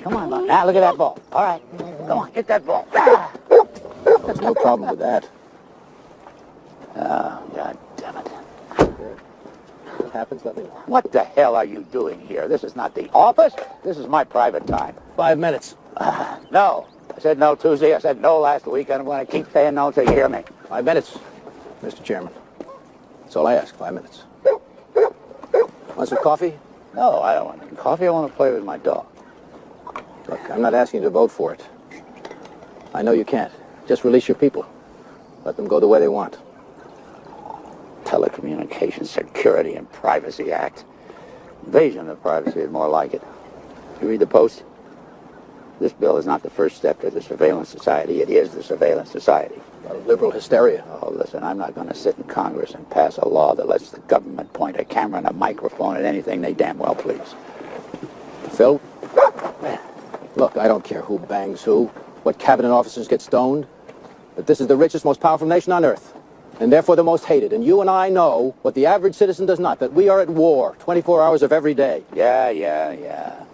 Come on, Buck. Now, look at that ball. All right. Come on, get that ball. There's no problem with that. Oh, God damn it. What happens, let me know. What the hell are you doing here? This is not the office. This is my private time. 5 minutes. No. I said no Tuesday. I said no last week. I'm going to keep saying no until you hear me. 5 minutes, Mr. Chairman. That's all I ask, 5 minutes. Want some coffee? No, I don't want any coffee. I want to play with my dog. Look, I'm not asking you to vote for it. I know you can't. Just release your people. Let them go the way they want. Telecommunications Security and Privacy Act. Invasion of privacy is more like it. You read the Post? This bill is not the first step to the surveillance society. It is the surveillance society. Liberal hysteria. Oh, listen, I'm not going to sit in Congress and pass a law that lets the government point a camera and a microphone at anything they damn well please. Phil? Look, I don't care who bangs who, what cabinet officers get stoned, but this is the richest, most powerful nation on earth, and therefore the most hated. And you and I know what the average citizen does not, that we are at war 24 hours of every day. Yeah.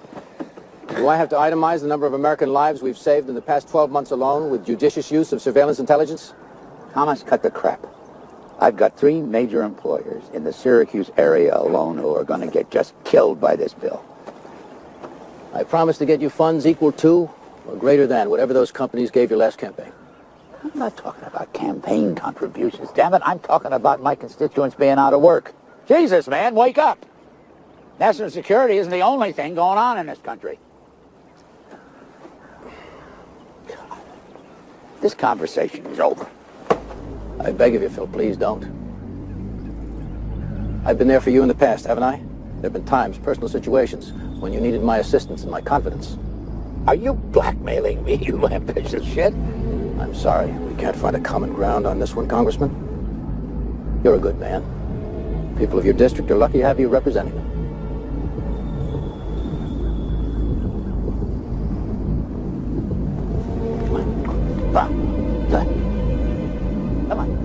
Do I have to itemize the number of American lives we've saved in the past 12 months alone with judicious use of surveillance intelligence? Thomas, cut the crap. I've got 3 major employers in the Syracuse area alone who are going to get just killed by this bill. I promise to get you funds equal to or greater than whatever those companies gave your last campaign. I'm not talking about campaign contributions, damn it. I'm talking about my constituents being out of work. Jesus, man, wake up. National security isn't the only thing going on in this country. This conversation is over. I beg of you, Phil, please don't. I've been there for you in the past, haven't I? There have been times, personal situations, when you needed my assistance and my confidence. Are you blackmailing me, you ambitious shit? I'm sorry, we can't find a common ground on this one, Congressman. You're a good man. People of your district are lucky to have you representing them. Come on.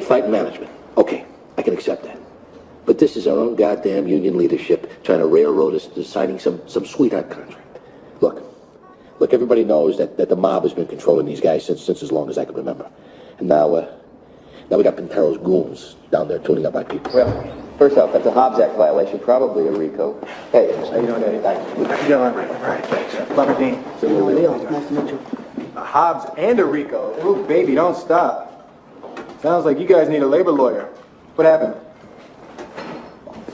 Fight management. Okay, I can accept that. But this is our own goddamn union leadership trying to railroad us into signing some sweetheart contract. Look, everybody knows that the mob has been controlling these guys since as long as I can remember. And now we got Pintero's goons down there tuning up our people. Well, first off, that's a Hobbs Act violation, probably a RICO. Hey, how you doing, Eddie? Thanks. Yeah, right. Thanks. Robert Dean. Nice to meet you. A Hobbs and a RICO. Oh, baby, don't stop. Sounds like you guys need a labor lawyer. What happened?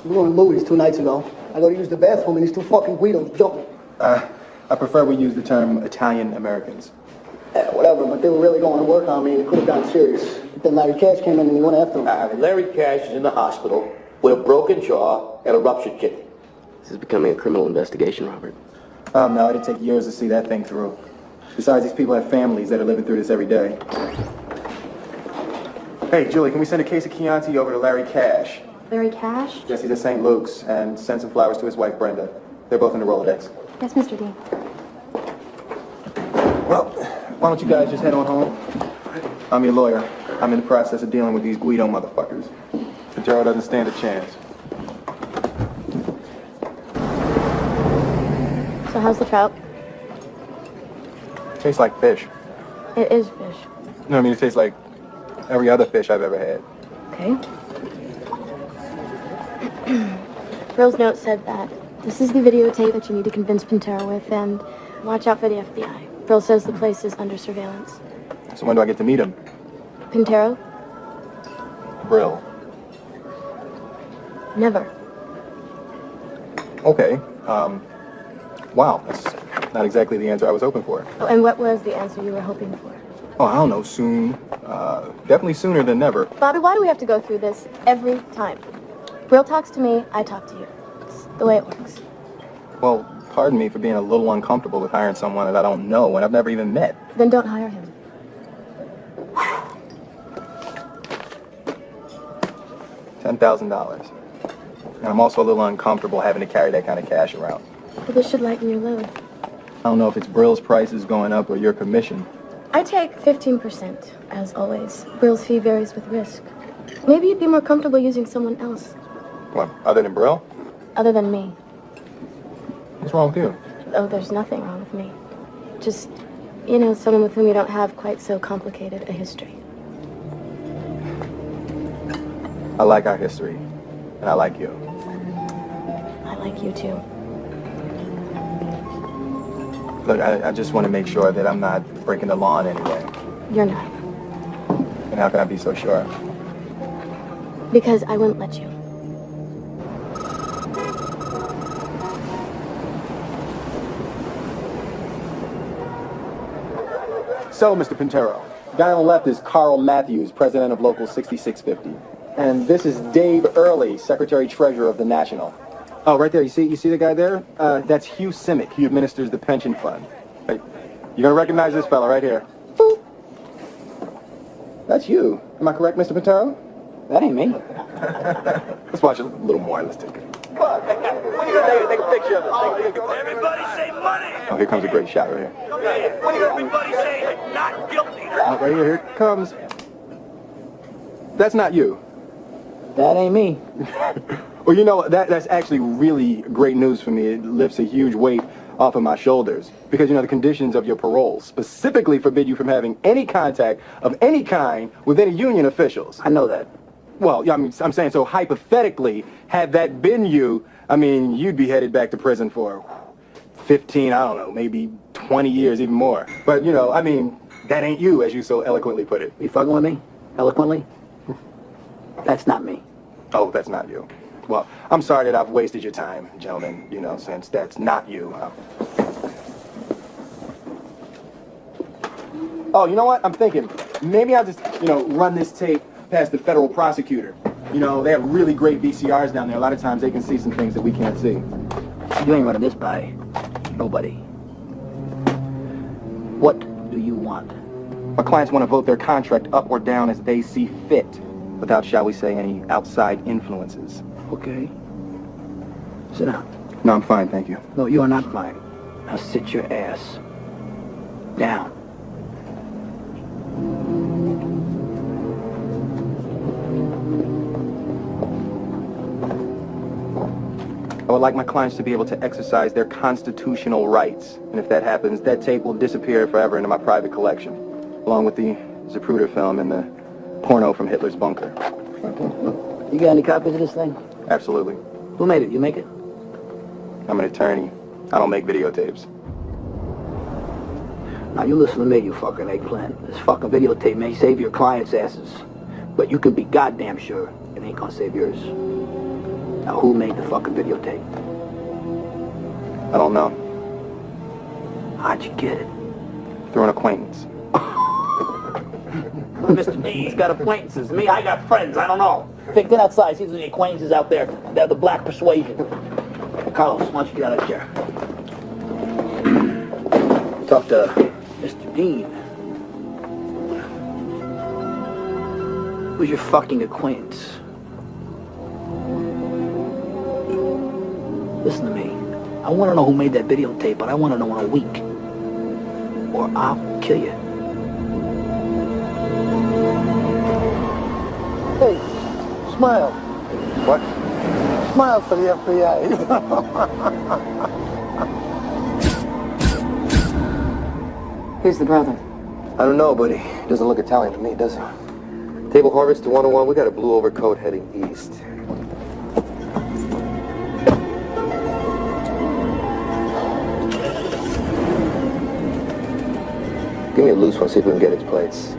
We were in Louis 2 nights ago. I go to use the bathroom and these two fucking Guidos jump me. I prefer we use the term Italian Americans. Yeah, whatever, but they were really going to work on me and it could have gotten serious. But then Larry Cash came in and he went after him. Larry Cash is in the hospital with a broken jaw and a ruptured kidney. This is becoming a criminal investigation, Robert. No, it'd take years to see that thing through. Besides, these people have families that are living through this every day. Hey, Julie, can we send a case of Chianti over to Larry Cash? Larry Cash? Yes, he's at St. Luke's, and send some flowers to his wife, Brenda. They're both in the Rolodex. Yes, Mr. Dean. Well, why don't you guys just head on home? I'm your lawyer. I'm in the process of dealing with these Guido motherfuckers. Pintero doesn't stand a chance. So how's the trout? Tastes like fish. It is fish. No, I mean, it tastes like every other fish I've ever had. Okay. Brill's note said that this is the videotape that you need to convince Pintero with, and watch out for the FBI. Brill says the place is under surveillance. So when do I get to meet him? Pintero? Brill. Never. Okay. Wow, that's not exactly the answer I was hoping for. Oh, and what was the answer you were hoping for? Oh, I don't know, soon. Definitely sooner than never. Bobby, why do we have to go through this every time? Brill talks to me, I talk to you. It's the way it works. Well, pardon me for being a little uncomfortable with hiring someone that I don't know and I've never even met. Then don't hire him. $10,000. And I'm also a little uncomfortable having to carry that kind of cash around. Well, this should lighten your load. I don't know if it's Brill's prices going up or your commission. I take 15%, as always. Brill's fee varies with risk. Maybe you'd be more comfortable using someone else, What, other than Brill? other than me. What's wrong with you? Oh, there's nothing wrong with me. Just, someone with whom you don't have quite so complicated a history. I like our history, and I like you. I like you too. Look, I just want to make sure that I'm not breaking the law in any way. You're not. And how can I be so sure? Because I wouldn't let you. So, Mr. Pintero, the guy on the left is Carl Matthews, president of Local 6650. And this is Dave Early, secretary-treasurer of the National. Oh, right there, you see the guy there? That's Hugh Simic. He administers the pension fund. Hey, you're gonna recognize this fella right here. Boop. That's you. Am I correct, Mr. Pintero? That ain't me. Let's watch a little more. Let's take it. Take a picture of it. Everybody say money! Oh, here comes a great shot right here. Everybody say not guilty! Oh, right here it comes. That's not you. That ain't me. Well, that's actually really great news for me. It lifts a huge weight off of my shoulders. Because, the conditions of your parole specifically forbid you from having any contact of any kind with any union officials. I know that. Well, yeah, I'm saying, so hypothetically, had that been you, you'd be headed back to prison for 15, I don't know, maybe 20 years, even more. But, that ain't you, as you so eloquently put it. You fucking with me? Eloquently? That's not me. Oh, that's not you. Well, I'm sorry that I've wasted your time, gentlemen, since that's not you. Oh, you know what? I'm thinking, maybe I'll just, run this tape past the federal prosecutor. They have really great VCRs down there. A lot of times they can see some things that we can't see. You ain't running this by nobody. What do you want? My clients want to vote their contract up or down as they see fit, without, shall we say, any outside influences. Okay. Sit down. No, I'm fine, thank you. No, you are not fine. Now sit your ass down. would like my clients to be able to exercise their constitutional rights. And if that happens, that tape will disappear forever into my private collection, along with the Zapruder film and the porno from Hitler's bunker. You got any copies of this thing? Absolutely. Who made it? You make it? I'm an attorney. I don't make videotapes. Now, you listen to me, you fucking eggplant. This fucking videotape may save your clients' asses, but you can be goddamn sure it ain't gonna save yours. Now, who made the fucking videotape? I don't know. How'd you get it? Through an acquaintance. Mr. D's got acquaintances. Me, I got friends. I don't know. Think that outside. See, there's any acquaintances out there. They're the black persuasion. Carlos, why don't you get out of the chair? Talk to Mr. Dean. Who's your fucking acquaintance? Listen to me. I want to know who made that videotape, but I want to know in a week. Or I'll kill you. Hey, smile. What? Smile for the FBI. Who's the brother? I don't know, but he doesn't look Italian to me, does he? Table harvest to 101. We got a blue overcoat heading east. Give me a loose one, see if we can get its plates.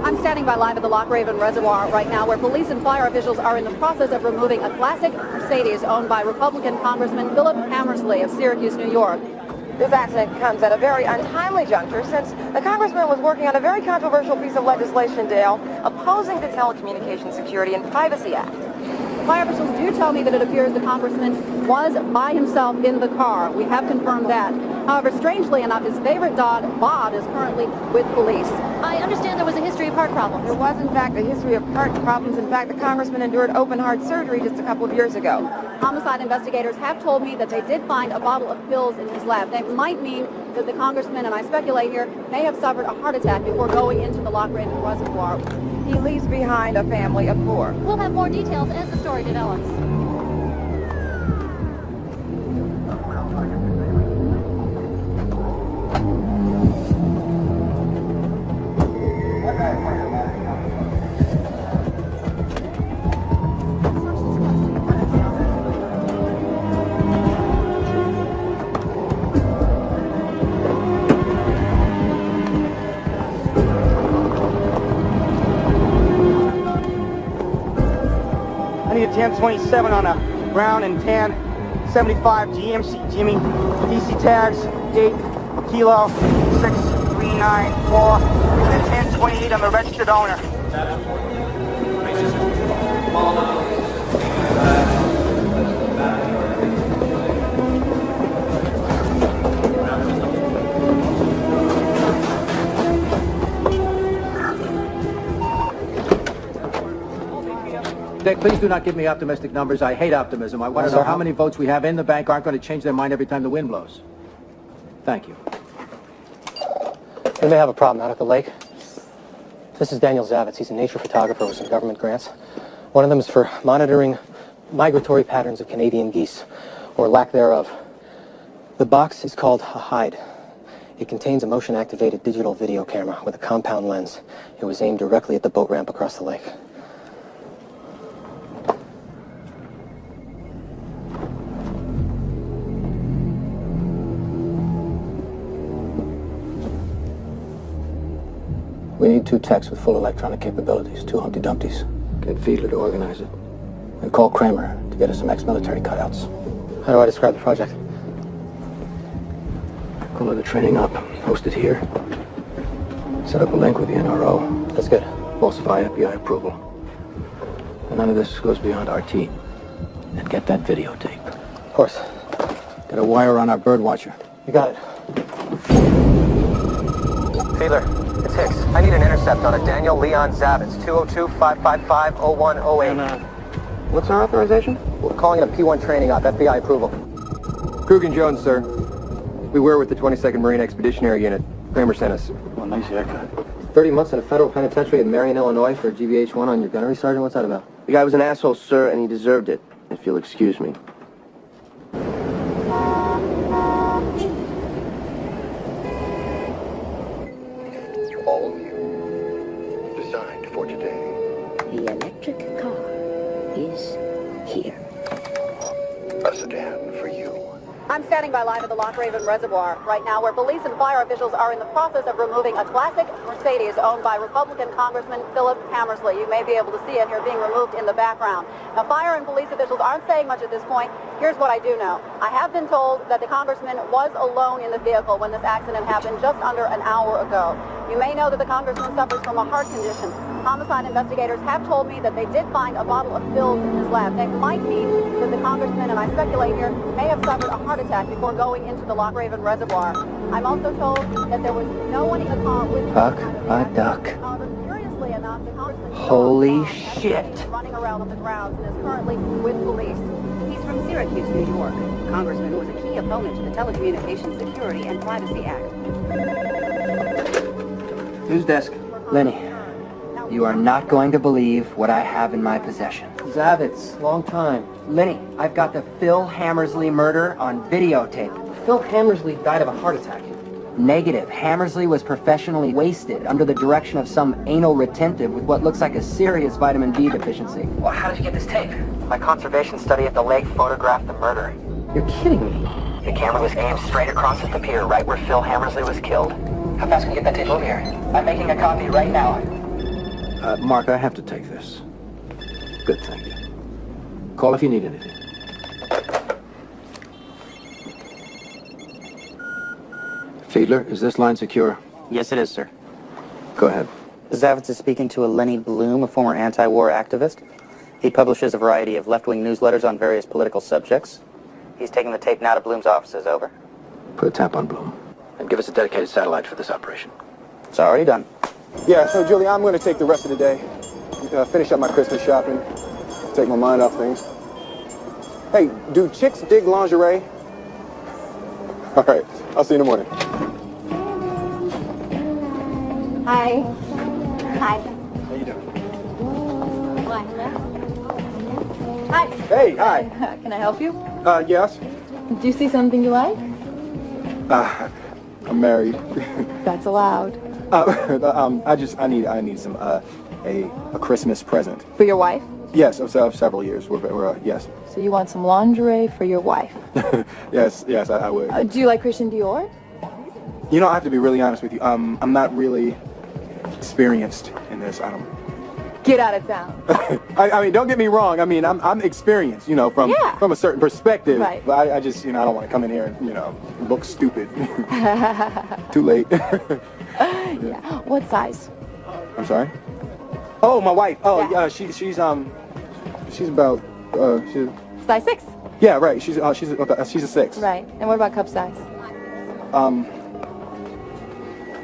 I'm standing by live at the Loch Raven Reservoir right now, where police and fire officials are in the process of removing a classic Mercedes owned by Republican Congressman Philip Hammersley of Syracuse, New York. This accident comes at a very untimely juncture since the congressman was working on a very controversial piece of legislation, Dale, opposing the Telecommunications Security and Privacy Act. Fire officials do tell me that it appears the congressman was by himself in the car. We have confirmed that. However, strangely enough, his favorite dog, Bob, is currently with police. I understand there was a history of heart problems. There was, in fact, a history of heart problems. In fact, the congressman endured open heart surgery just a couple of years ago. Homicide investigators have told me that they did find a bottle of pills in his lab. That might mean that the congressman, and I speculate here, may have suffered a heart attack before going into the Loch Raven Reservoir. He leaves behind a family of 4. We'll have more details as the story develops. I need a 1027 on a brown and tan 75 GMC Jimmy. DC tags 8 kilo 6394 and 1028 on the registered owner. Dick, please do not give me optimistic numbers. I hate optimism. I want to know how many votes we have in the bank aren't going to change their mind every time the wind blows. Thank you. We may have a problem out at the lake. This is Daniel Zavitz. He's a nature photographer with some government grants. One of them is for monitoring migratory patterns of Canadian geese, or lack thereof. The box is called a hide. It contains a motion-activated digital video camera with a compound lens. It was aimed directly at the boat ramp across the lake. We need 2 techs with full electronic capabilities, 2 Humpty Dumptys. Get Fiedler to organize it. And call Kramer to get us some ex-military cutouts. How do I describe the project? Call the training up. Host it here. Set up a link with the NRO. That's good. Falsify FBI approval. And none of this goes beyond RT. And get that videotape. Of course. Get a wire on our bird watcher. You got it. Fiedler, it's Hicks. I need an intercept on a Daniel Leon Zavitz, 202-555-0108. And, what's our authorization? We're calling it a P1 training op, FBI approval. Krug and Jones, sir. We were with the 22nd Marine Expeditionary Unit. Kramer sent us. Well, nice haircut. 30 months in a federal penitentiary in Marion, Illinois for GBH1 on your gunnery, Sergeant? What's that about? The guy was an asshole, sir, and he deserved it, if you'll excuse me. All new. Designed for today. The electric car is here. A sedan for you. I'm standing by live at the Loch Raven Reservoir right now, where police and fire officials are in the process of removing a classic Mercedes owned by Republican Congressman Philip Hammersley. You may be able to see it here being removed in the background. Now, fire and police officials aren't saying much at this point. Here's what I do know. I have been told that the congressman was alone in the vehicle when this accident happened just under an hour ago. You may know that the congressman suffers from a heart condition. Homicide investigators have told me that they did find a bottle of pills in his lab. That might mean that the congressman, and I speculate here, may have suffered a heart attack before going into the Loch Raven Reservoir. I'm also told that there was no one in the car with Fuck a duck. Curiously enough, the congressman Holy shit. running around on the grounds and is currently with police. He's from Syracuse, New York. Congressman who was a key opponent to the Telecommunications Security and Privacy Act. News desk. Lenny, you are not going to believe what I have in my possession. Zavitz, long time. Lenny, I've got the Phil Hammersley murder on videotape. Phil Hammersley died of a heart attack. Negative. Hammersley was professionally wasted under the direction of some anal retentive with what looks like a serious vitamin D deficiency. Well, how did you get this tape? My conservation study at the lake photographed the murder. You're kidding me. The camera was aimed straight across at the pier, right where Phil Hammersley was killed. How fast can you get that tape over here? I'm making a copy right now. Mark, I have to take this. Good, thank you. Call if you need anything. Fiedler, is this line secure? Yes, it is, sir. Go ahead. Zavitz is speaking to a Lenny Bloom, a former anti-war activist. He publishes a variety of left-wing newsletters on various political subjects. He's taking the tape now to Bloom's offices. Over. Put a tap on Bloom. And give us a dedicated satellite for this operation. It's already done. Yeah, so Julie, I'm going to take the rest of the day. Finish up my Christmas shopping. Take my mind off things. Hey, do chicks dig lingerie? All right, I'll see you in the morning. Hi. Hi. How you doing? What? Hi. Hey, hi. Can I help you? Yes. Do you see something you like? I'm married. That's allowed. I need some a Christmas present. For your wife? Yes, of several years. We're yes. So you want some lingerie for your wife? Yes, I would. Do you like Christian Dior? You know, I have to be really honest with you. I'm not really experienced in this. I don't. Get out of town. I mean, don't get me wrong. I mean, I'm experienced, you know, from a certain perspective. Right. But I just, you know, I don't want to come in here and, you know, look stupid. Too late. Yeah. What size? I'm sorry. Oh, my wife. Oh, yeah. She's about she's. Size 6. Yeah, right. She's a 6. Right. And what about cup size?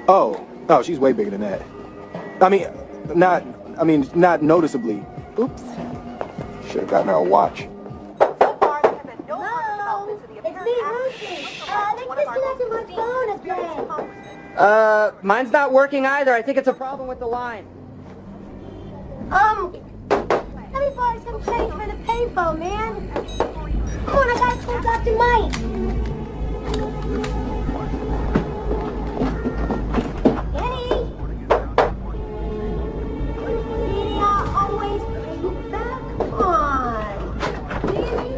Oh, she's way bigger than that. I mean, not noticeably. Oops. Should have gotten her a watch. Mine's not working either. I think it's a problem with the line. Let me borrow some change for the payphone, man. Come on, I gotta call Dr. Mike. Danny! Danny, I'll always pay you back. Come on. Danny?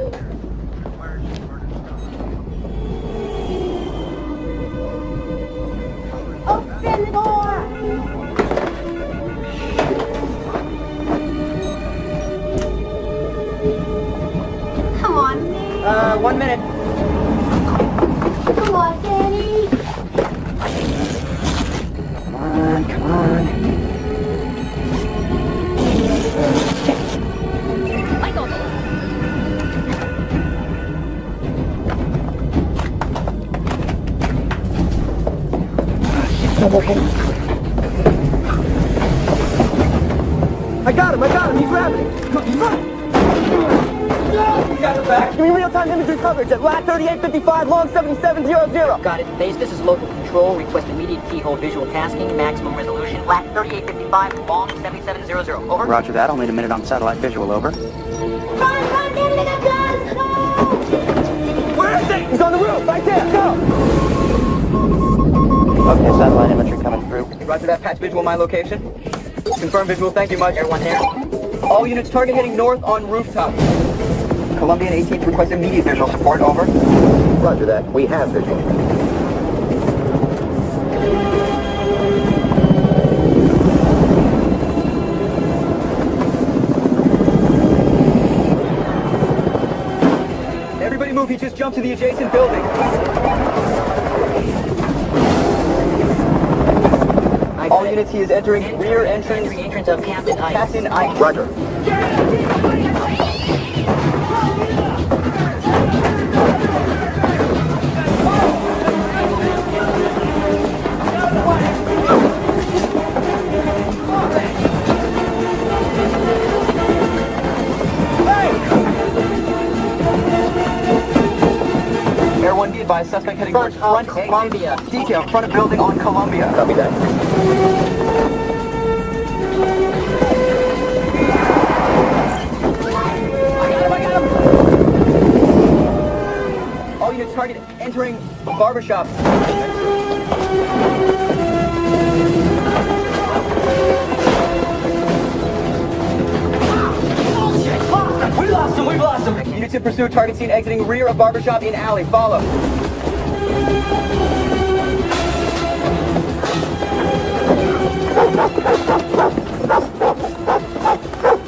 Open the door! Come on, man. 1 minute. Come on, Danny. Come on. Michael. It's not working. I got him. He's grabbing it. Come on, run. got the back. Give me real-time imagery coverage at lat 3855, long 7700. Got it. Base, this is local control. Request immediate keyhole visual tasking, maximum resolution. Lat 3855, long 7700. Over. Roger that. I'll need a minute on satellite visual. Over. Run, damn it, I got guns! Go! Where is he? He's on the roof, right there. Go! Okay, satellite imagery coming through. Roger that. Patch visual, my location. Confirm visual. Thank you much. Everyone there. All units target heading north on rooftop. Columbia and 18th request immediate visual support. Over. Roger that. We have visual. Everybody move. He just jumped to the adjacent building. All units, he is entering rear entrance. Entrance of Captain Ice. Captain Ice. Roger. Air 1 be advised, suspect heading towards front Columbia. Detail, front of building on Columbia. Copy that. I got him! All units target entering barbershop. We've lost him! Units in pursuit, target scene exiting rear of barbershop in alley. Follow.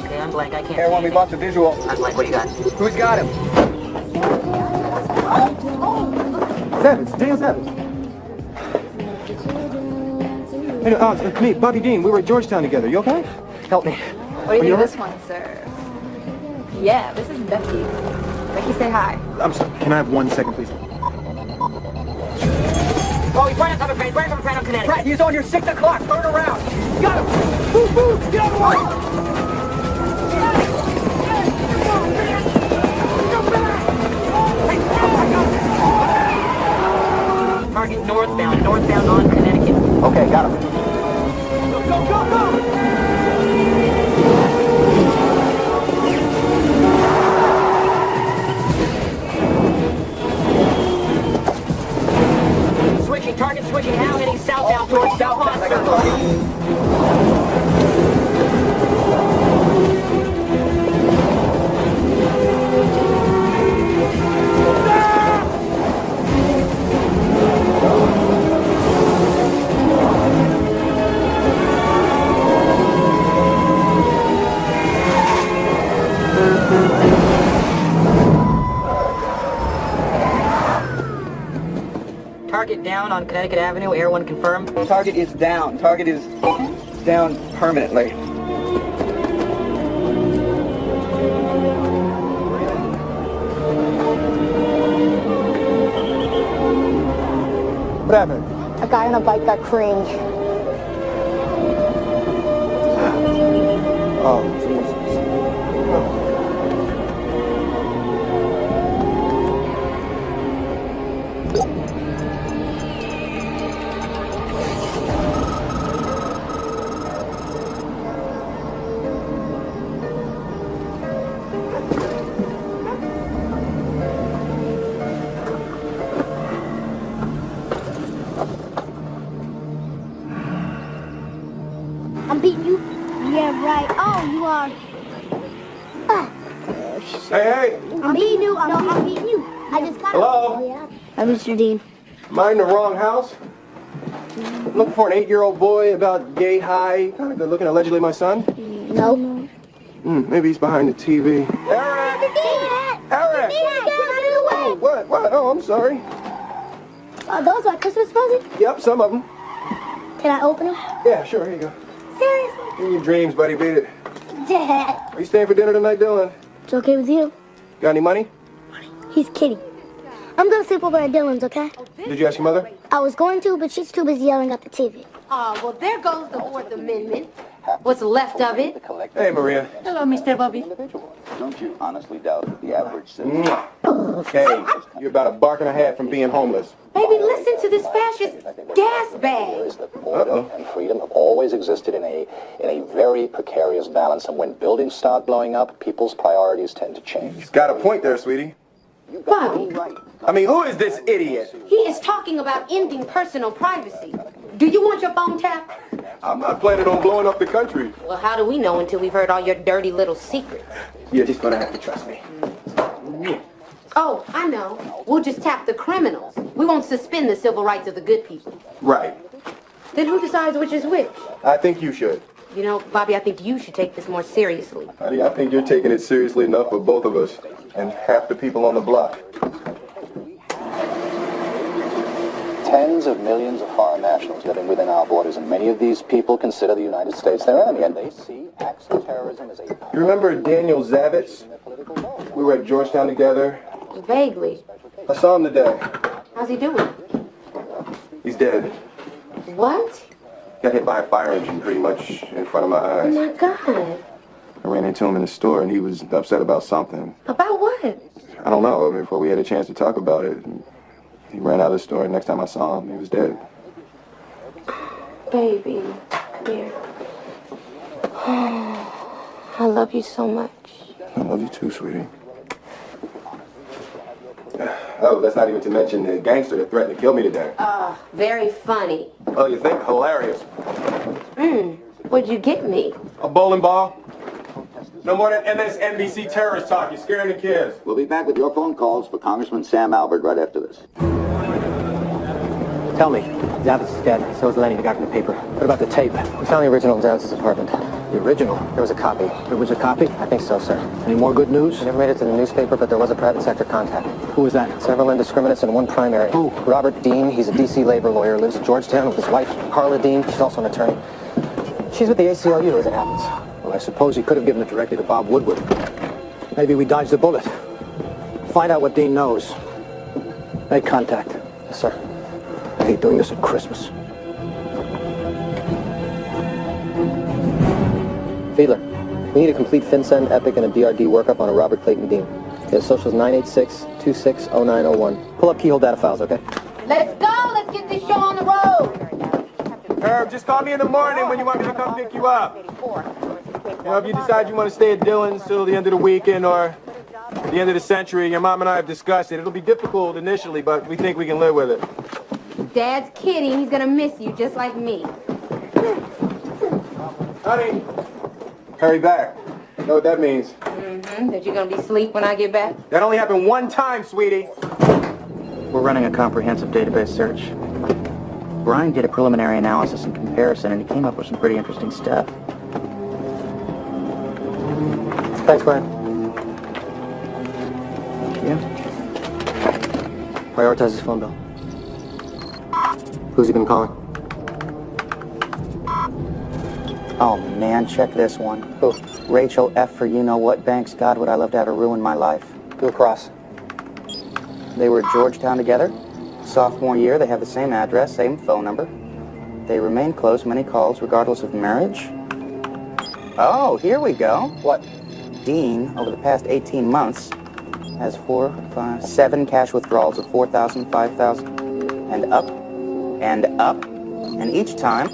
Okay, I'm blank. I can't. Air 1, we lost a visual. I'm blank. What do you got? Who's got him? Savage, Daniel Savage. Hey, no, it's me, Bobby Dean. We were at Georgetown together. You okay? Help me. What do you think of this one, sir? Yeah, this is Becky. Becky, say hi. I'm sorry. Can I have 1 second, please? Oh, he's right on top of a crane. Right on top of a crane on Connecticut. Brett, he's on your 6 o'clock. Turn around. Got him. Move, move. Get out of the way. Target northbound on Connecticut. Okay, got him. Go, go, go, go. Target switching now, heading southbound towards South Monster. Target down on Connecticut Avenue, Air 1 confirmed. Target is down. Target is down permanently. What happened? A guy on a bike got creamed. Oh, Jesus. I'm beating you? Yeah, right. Oh, you are. Hey, hey. I'm beating you. I'm beating you. I just got Hello? him. Oh, yeah. I'm Mr. Dean. Am I in the wrong house? Looking for an 8-year-old boy about yay high, kind of good looking, allegedly my son? No. Maybe he's behind the TV. Eric! Eric! Get out of the way! What? What? Oh, I'm sorry. Are those my Christmas presents? Yep, some of them. Can I open them? Yeah, sure, here you go. Seriously? In your dreams, buddy, beat it. Dad. Are you staying for dinner tonight, Dylan? It's okay with you? Got any money? He's kidding. I'm gonna sleep over at Dylan's, okay? Did you ask your mother? I was going to, but she's too busy yelling at the TV. Well, there goes the Fourth Amendment. What's left of it. Hey, Maria. Hello, Mr. Bobby. Don't you honestly doubt that the average citizen... Hey, you're about a bark and a half from being homeless. Baby, listen to this fascist gas bag. Order and freedom have always existed in a very precarious balance, and when buildings start blowing up, people's priorities tend to change. He's got a point there, sweetie. Bobby. I mean, who is this idiot? He is talking about ending personal privacy. Do you want your phone tapped? I'm not planning on blowing up the country. Well, how do we know until we've heard all your dirty little secrets? You're just gonna have to trust me. Oh, I know. We'll just tap the criminals. We won't suspend the civil rights of the good people. Right. Then who decides which is which? I think you should. You know, Bobby, I think you should take this more seriously. Honey, I think you're taking it seriously enough for both of us and half the people on the block. Tens of millions of foreign nationals living within our borders, and many of these people consider the United States their enemy, and they see acts of terrorism as a... You remember Daniel Zavitz? We were at Georgetown together. Vaguely. I saw him today. How's he doing? He's dead. What? Got hit by a fire engine pretty much in front of my Oh, eyes. my God. I ran into him in the store, and he was upset about something. About what? I don't know. Before we had a chance to talk about it, he ran out of the store, and next time I saw him, he was dead. Baby, come here. I love you so much. I love you too, sweetie. Oh, that's not even to mention the gangster that threatened to kill me today. Very funny. Oh, you think? Hilarious. What'd you get me? A bowling ball. No more than MSNBC terrorist talk. You're scaring the kids. We'll be back with your phone calls for Congressman Sam Albert right after this. Tell me, Zavitz is dead. So is Lenny, the guy from the paper. What about the tape? We found the original in Zavitz's apartment. The original? There was a copy. There was a copy? I think so, sir. Any more good news? We never made it to the newspaper, but there was a private sector contact. Who was that? Several indiscriminates and one primary. Who? Robert Dean. He's a D.C. labor lawyer. Lives in Georgetown with his wife, Carla Dean. She's also an attorney. She's with the ACLU, as it happens. Well, I suppose he could have given it directly to Bob Woodward. Maybe we dodged the bullet. Find out what Dean knows. Make contact. Yes, sir. I hate doing this at Christmas. Fiedler, we need a complete FinCEN, EPIC, and a DRD workup on a Robert Clayton Dean. His social is 986-260901. Pull up keyhole data files, okay? Let's go! Let's get this show on the road! Herb, just call me in the morning when you want me to come pick you up. You know, if you decide you want to stay at Dillon's till the end of the weekend or the end of the century, your mom and I have discussed it. It'll be difficult initially, but we think we can live with it. Dad's kidding. He's gonna miss you just like me. Honey, hurry back. You know what that means? That you're gonna be asleep when I get back? That only happened one time, sweetie. We're running a comprehensive database search. Brian did a preliminary analysis and comparison, and he came up with some pretty interesting stuff. Thanks, Brian. Yeah. Prioritize his phone bill. Who's he been calling? Oh, man, check this one. Who? Rachel F. for you-know-what banks. God, would I love to have her ruin my life. Blue Cross. They were at Georgetown together. Sophomore year, they have the same address, same phone number. They remain close, many calls, regardless of marriage. Oh, here we go. What? Dean, over the past 18 months, has 7 cash withdrawals of $4,000, $5,000, and up, and up. And each time,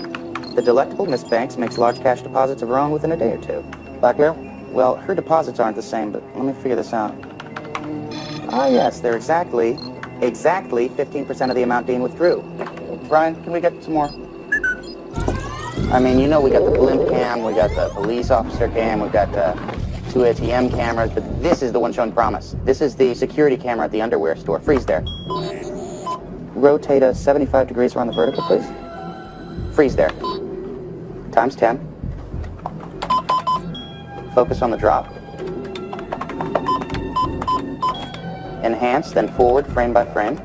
the delectable Miss Banks makes large cash deposits of her own within a day or two. Blackmail? Well, her deposits aren't the same, but let me figure this out. Ah, yes, they're exactly 15% of the amount Dean withdrew. Brian, can we get some more? I mean, you know we got the blimp cam, we got the police officer cam, we've got 2 ATM cameras, but this is the one showing promise. This is the security camera at the underwear store. Freeze there. Rotate us 75 degrees around the vertical, please. Freeze there. Times 10. Focus on the drop. Enhance, then forward, frame by frame.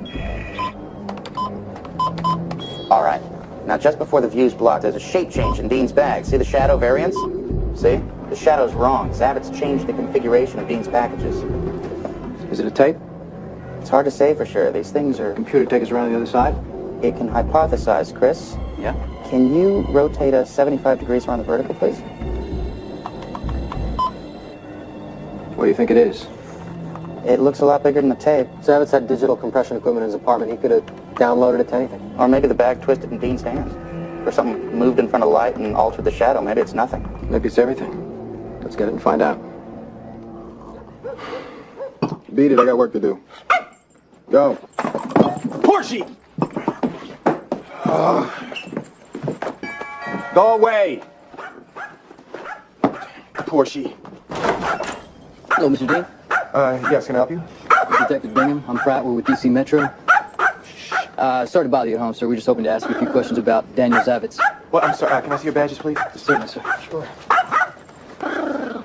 All right. Now, just before the view's blocked, there's a shape change in Dean's bag. See the shadow variance? See? The shadow's wrong. Zavitz changed the configuration of Dean's packages. Is it a tape? It's hard to say for sure. These things are... Computer take us around the other side? It can hypothesize, Chris. Yeah? Can you rotate us 75 degrees around the vertical, please? What do you think it is? It looks a lot bigger than the tape. Zavitz had digital compression equipment in his apartment. He could have downloaded it to anything. Or maybe the bag twisted in Dean's hands. Or something moved in front of the light and altered the shadow. Maybe it's nothing. Maybe it's everything. Let's get it and find out. Beat it, I got work to do. Go. Porsche! Go away! Porsche. Hello, Mr. Dean. Yes, can I help you? Detective Bingham. I'm Pratt. We're with DC Metro. Sorry to bother you at home, sir. We're just hoping to ask you a few questions about Daniel Zavitz. Well, I'm sorry. Can I see your badges, please? Certainly, sir. Sure. All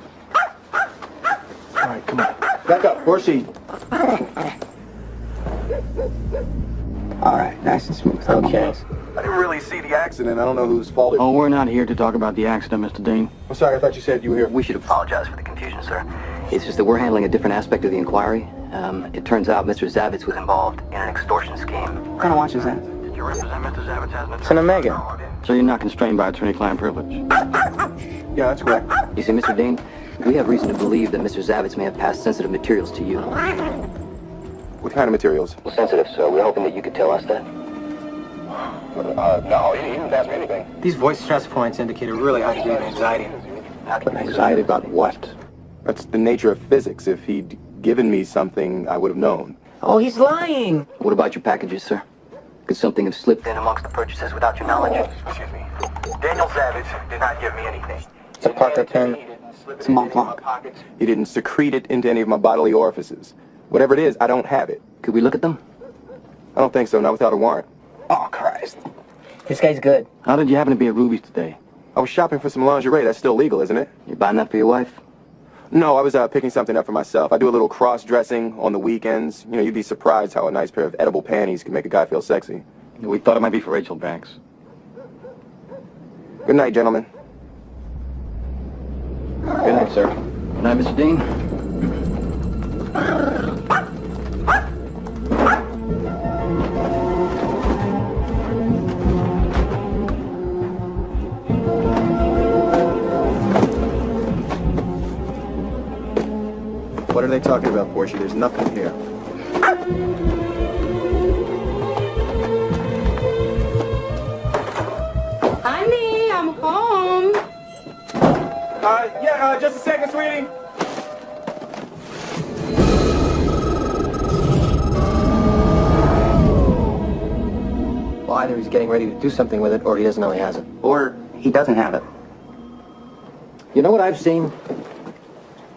right, come on. Back up. Porsche. All right, nice and smooth. Okay. I didn't really see the accident. I don't know whose fault it was. Oh, we're not here to talk about the accident, Mr. Dean. I'm sorry, I thought you said you were here. We should apologize for the confusion, sir. It's just that we're handling a different aspect of the inquiry. It turns out Mr. Zavitz was involved in an extortion scheme. What kind of watch is that? Did you represent Mr. Zavitz as an It's an Omega. So you're not constrained by attorney-client privilege? Yeah, that's correct. You see, Mr. Dean, we have reason to believe that Mr. Zavitz may have passed sensitive materials to you. What kind of materials? Well, sensitive, so we're hoping that you could tell us that. No, he didn't ask me anything. These voice stress points indicate a really high degree of anxiety. Anxiety about what? That's the nature of physics. If he'd given me something, I would have known. Oh, he's lying! What about your packages, sir? Could something have slipped in amongst the purchases without your knowledge? Excuse me. Daniel Zavitz did not give me anything. It's a Parker pen. It's a Mont Blanc. He didn't secrete it into any of my bodily orifices. Whatever it is, I don't have it. Could we look at them? I don't think so, not without a warrant. Oh, Christ. This guy's good. How did you happen to be at Ruby's today? I was shopping for some lingerie. That's still legal, isn't it? You buying that for your wife? No, I was picking something up for myself. I do a little cross-dressing on the weekends. You know, you'd be surprised how a nice pair of edible panties can make a guy feel sexy. We thought it might be for Rachel Banks. Good night, gentlemen. Good night, sir. Good night, Mr. Dean. What are they talking about, Portia? There's nothing here. Honey, I'm home. Just a second, sweetie. Well, either he's getting ready to do something with it, or he doesn't know he has it. Or he doesn't have it. You know what I've seen?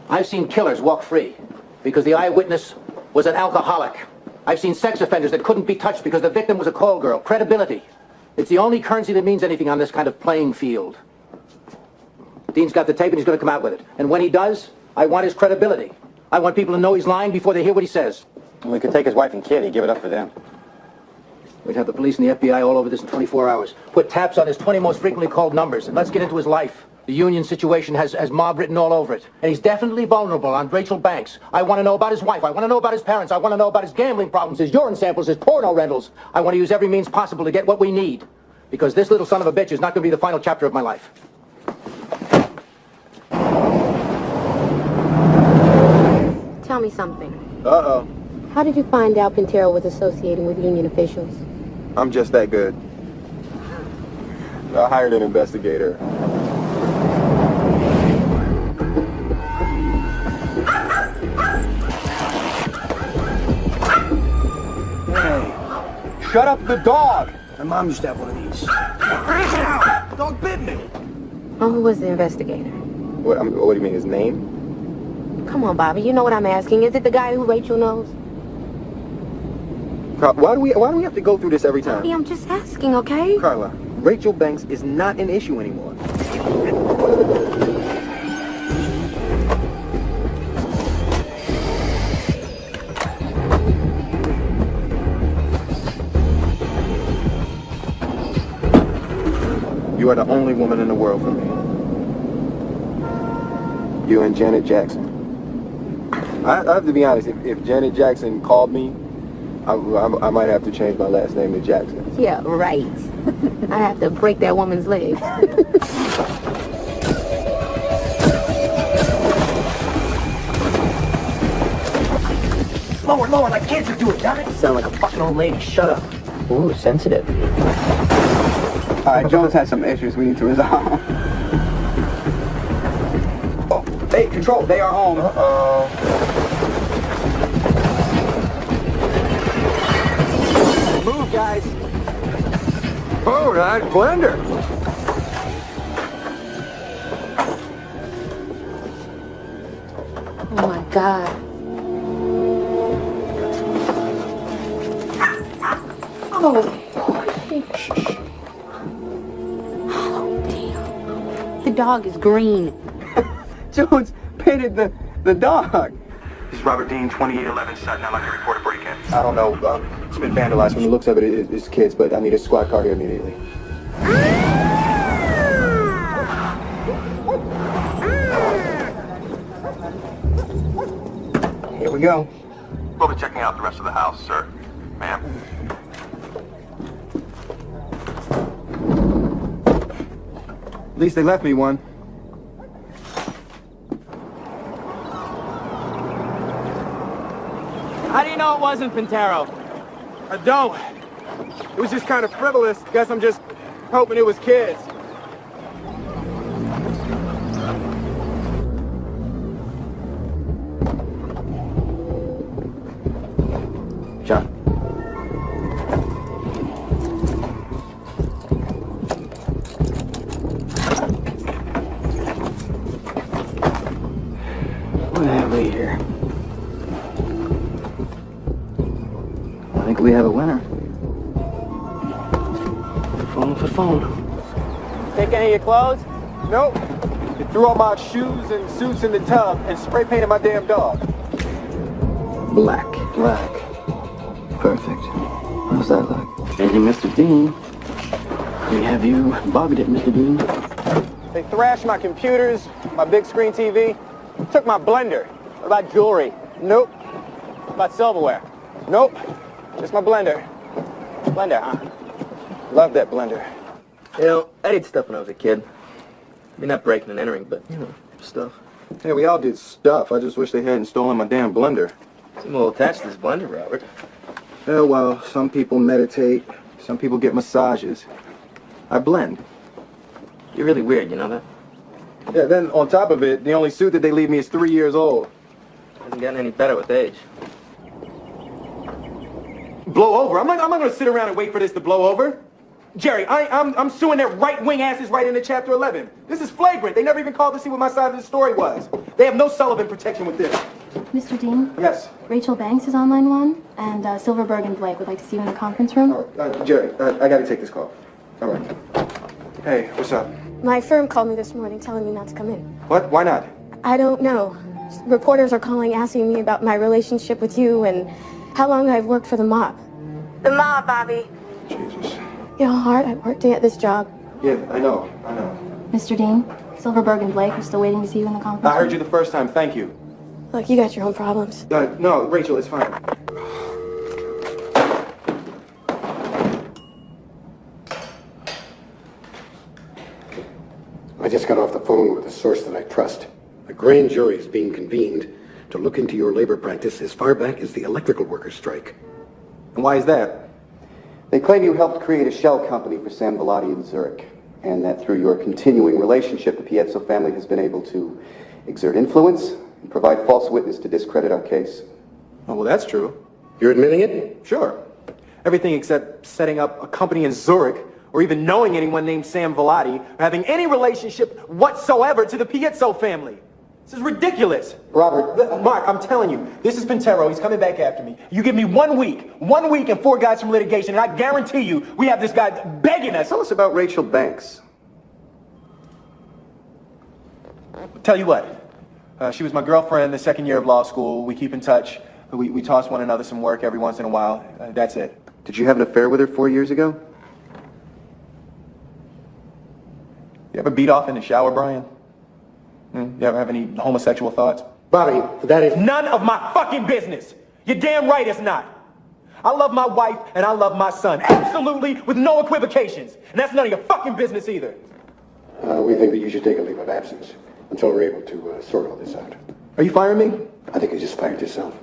I've seen killers walk free because the eyewitness was an alcoholic. I've seen sex offenders that couldn't be touched because the victim was a call girl. Credibility. It's the only currency that means anything on this kind of playing field. Dean's got the tape and he's going to come out with it. And when he does, I want his credibility. I want people to know he's lying before they hear what he says. We could take his wife and kid. He'd give it up for them. We'd have the police and the FBI all over this in 24 hours. Put taps on his 20 most frequently called numbers, and let's get into his life. The union situation has mob written all over it. And he's definitely vulnerable on Rachel Banks. I want to know about his wife. I want to know about his parents. I want to know about his gambling problems, his urine samples, his porno rentals. I want to use every means possible to get what we need. Because this little son of a bitch is not going to be the final chapter of my life. Tell me something. Uh-oh. How did you find out Pintero was associating with union officials? I'm just that good. I hired an investigator. Hey, shut up the dog! My mom used to have one of these. Dog bit me! Oh, who was the investigator? What do you mean, his name? Come on, Bobby, you know what I'm asking. Is it the guy who Rachel knows? Why do we have to go through this every time? Bobby, I'm just asking, okay? Carla, Rachel Banks is not an issue anymore. You are the only woman in the world for me. You and Janet Jackson. I have to be honest, if Janet Jackson called me, I might have to change my last name to Jackson. Yeah, right. I have to break that woman's legs. Lower, lower, like kids are doing, damn it. Sound like a fucking old lady. Shut up. Ooh, sensitive. All right, Jones has some issues we need to resolve. Oh, hey, Control, they are home. Uh-oh. Move, guys. Oh, nice blender. Oh my God. Oh, damn. The dog is green. Jones painted the dog. This is Robert Dean, 2811 Sutton. I'd like to report a break-in. I don't know. It's been vandalized. From the looks of it, it's kids, but I need a squad car here immediately. Here we go. We'll be checking out the rest of the house, sir. Ma'am. At least they left me one. How do you know it wasn't Pintero? I don't. It was just kind of frivolous. Guess I'm just hoping it was kids. John. What have we here? I think we have a winner. Phone for phone. Take any of your clothes? Nope. They threw all my shoes and suits in the tub and spray painted my damn dog. Black. Black. Perfect. How's that look? Thank you, Mr. Dean. We have you bobbied it, Mr. Dean. They thrashed my computers, my big screen TV, took my blender. What about jewelry? Nope. What about silverware? Nope. Just my blender. Blender, huh? Love that blender. You know, I did stuff when I was a kid. I mean, not breaking and entering, but, you know, stuff. Yeah, we all did stuff. I just wish they hadn't stolen my damn blender. Seem a little attached to this blender, Robert. Yeah, well, some people meditate, some people get massages. I blend. You're really weird, you know that? Yeah, then on top of it, the only suit that they leave me is 3 years old. Hasn't gotten any better with age. Blow over? I'm not gonna sit around and wait for this to blow over. Jerry, I'm suing their right-wing asses right into Chapter 11. This is flagrant. They never even called to see what my side of the story was. They have no Sullivan protection with this. Mr. Dean? Yes? Rachel Banks is on line 1, and Silverberg and Blake would like to see you in the conference room. Jerry, I gotta take this call. All right. Hey, what's up? My firm called me this morning telling me not to come in. What? Why not? I don't know. Reporters are calling asking me about my relationship with you and how long I've worked for the mob. The mob, Bobby. Jesus. You know how hard I've worked to get this job. Yeah, I know. Mr. Dean, Silverberg and Blake are still waiting to see you in the conference room. I heard you the first time. Thank you. Look, you got your own problems. No, Rachel, it's fine. I just got off the phone with a source that I trust. A grand jury is being convened to look into your labor practice as far back as the electrical workers' strike. And why is that? They claim you helped create a shell company for Sam Vellotti in Zurich, and that through your continuing relationship, the Piezzo family has been able to exert influence and provide false witness to discredit our case. Oh, well, that's true. You're admitting it? Sure. Everything except setting up a company in Zurich, or even knowing anyone named Sam Vellotti, or having any relationship whatsoever to the Piezzo family. This is ridiculous. Robert. Mark, I'm telling you, this is Pintero. He's coming back after me. You give me 1 week and 4 guys from litigation, and I guarantee you we have this guy begging us. Tell us about Rachel Banks. Tell you what, she was my girlfriend the second year of law school. We keep in touch. We toss one another some work every once in a while. That's it. Did you have an affair with her 4 years ago? You ever beat off in the shower, Brian? You ever have any homosexual thoughts? Bobby, that is... None of my fucking business! You're damn right it's not! I love my wife and I love my son. Absolutely, with no equivocations. And that's none of your fucking business either. We think that you should take a leave of absence until we're able to sort all this out. Are you firing me? I think you just fired yourself.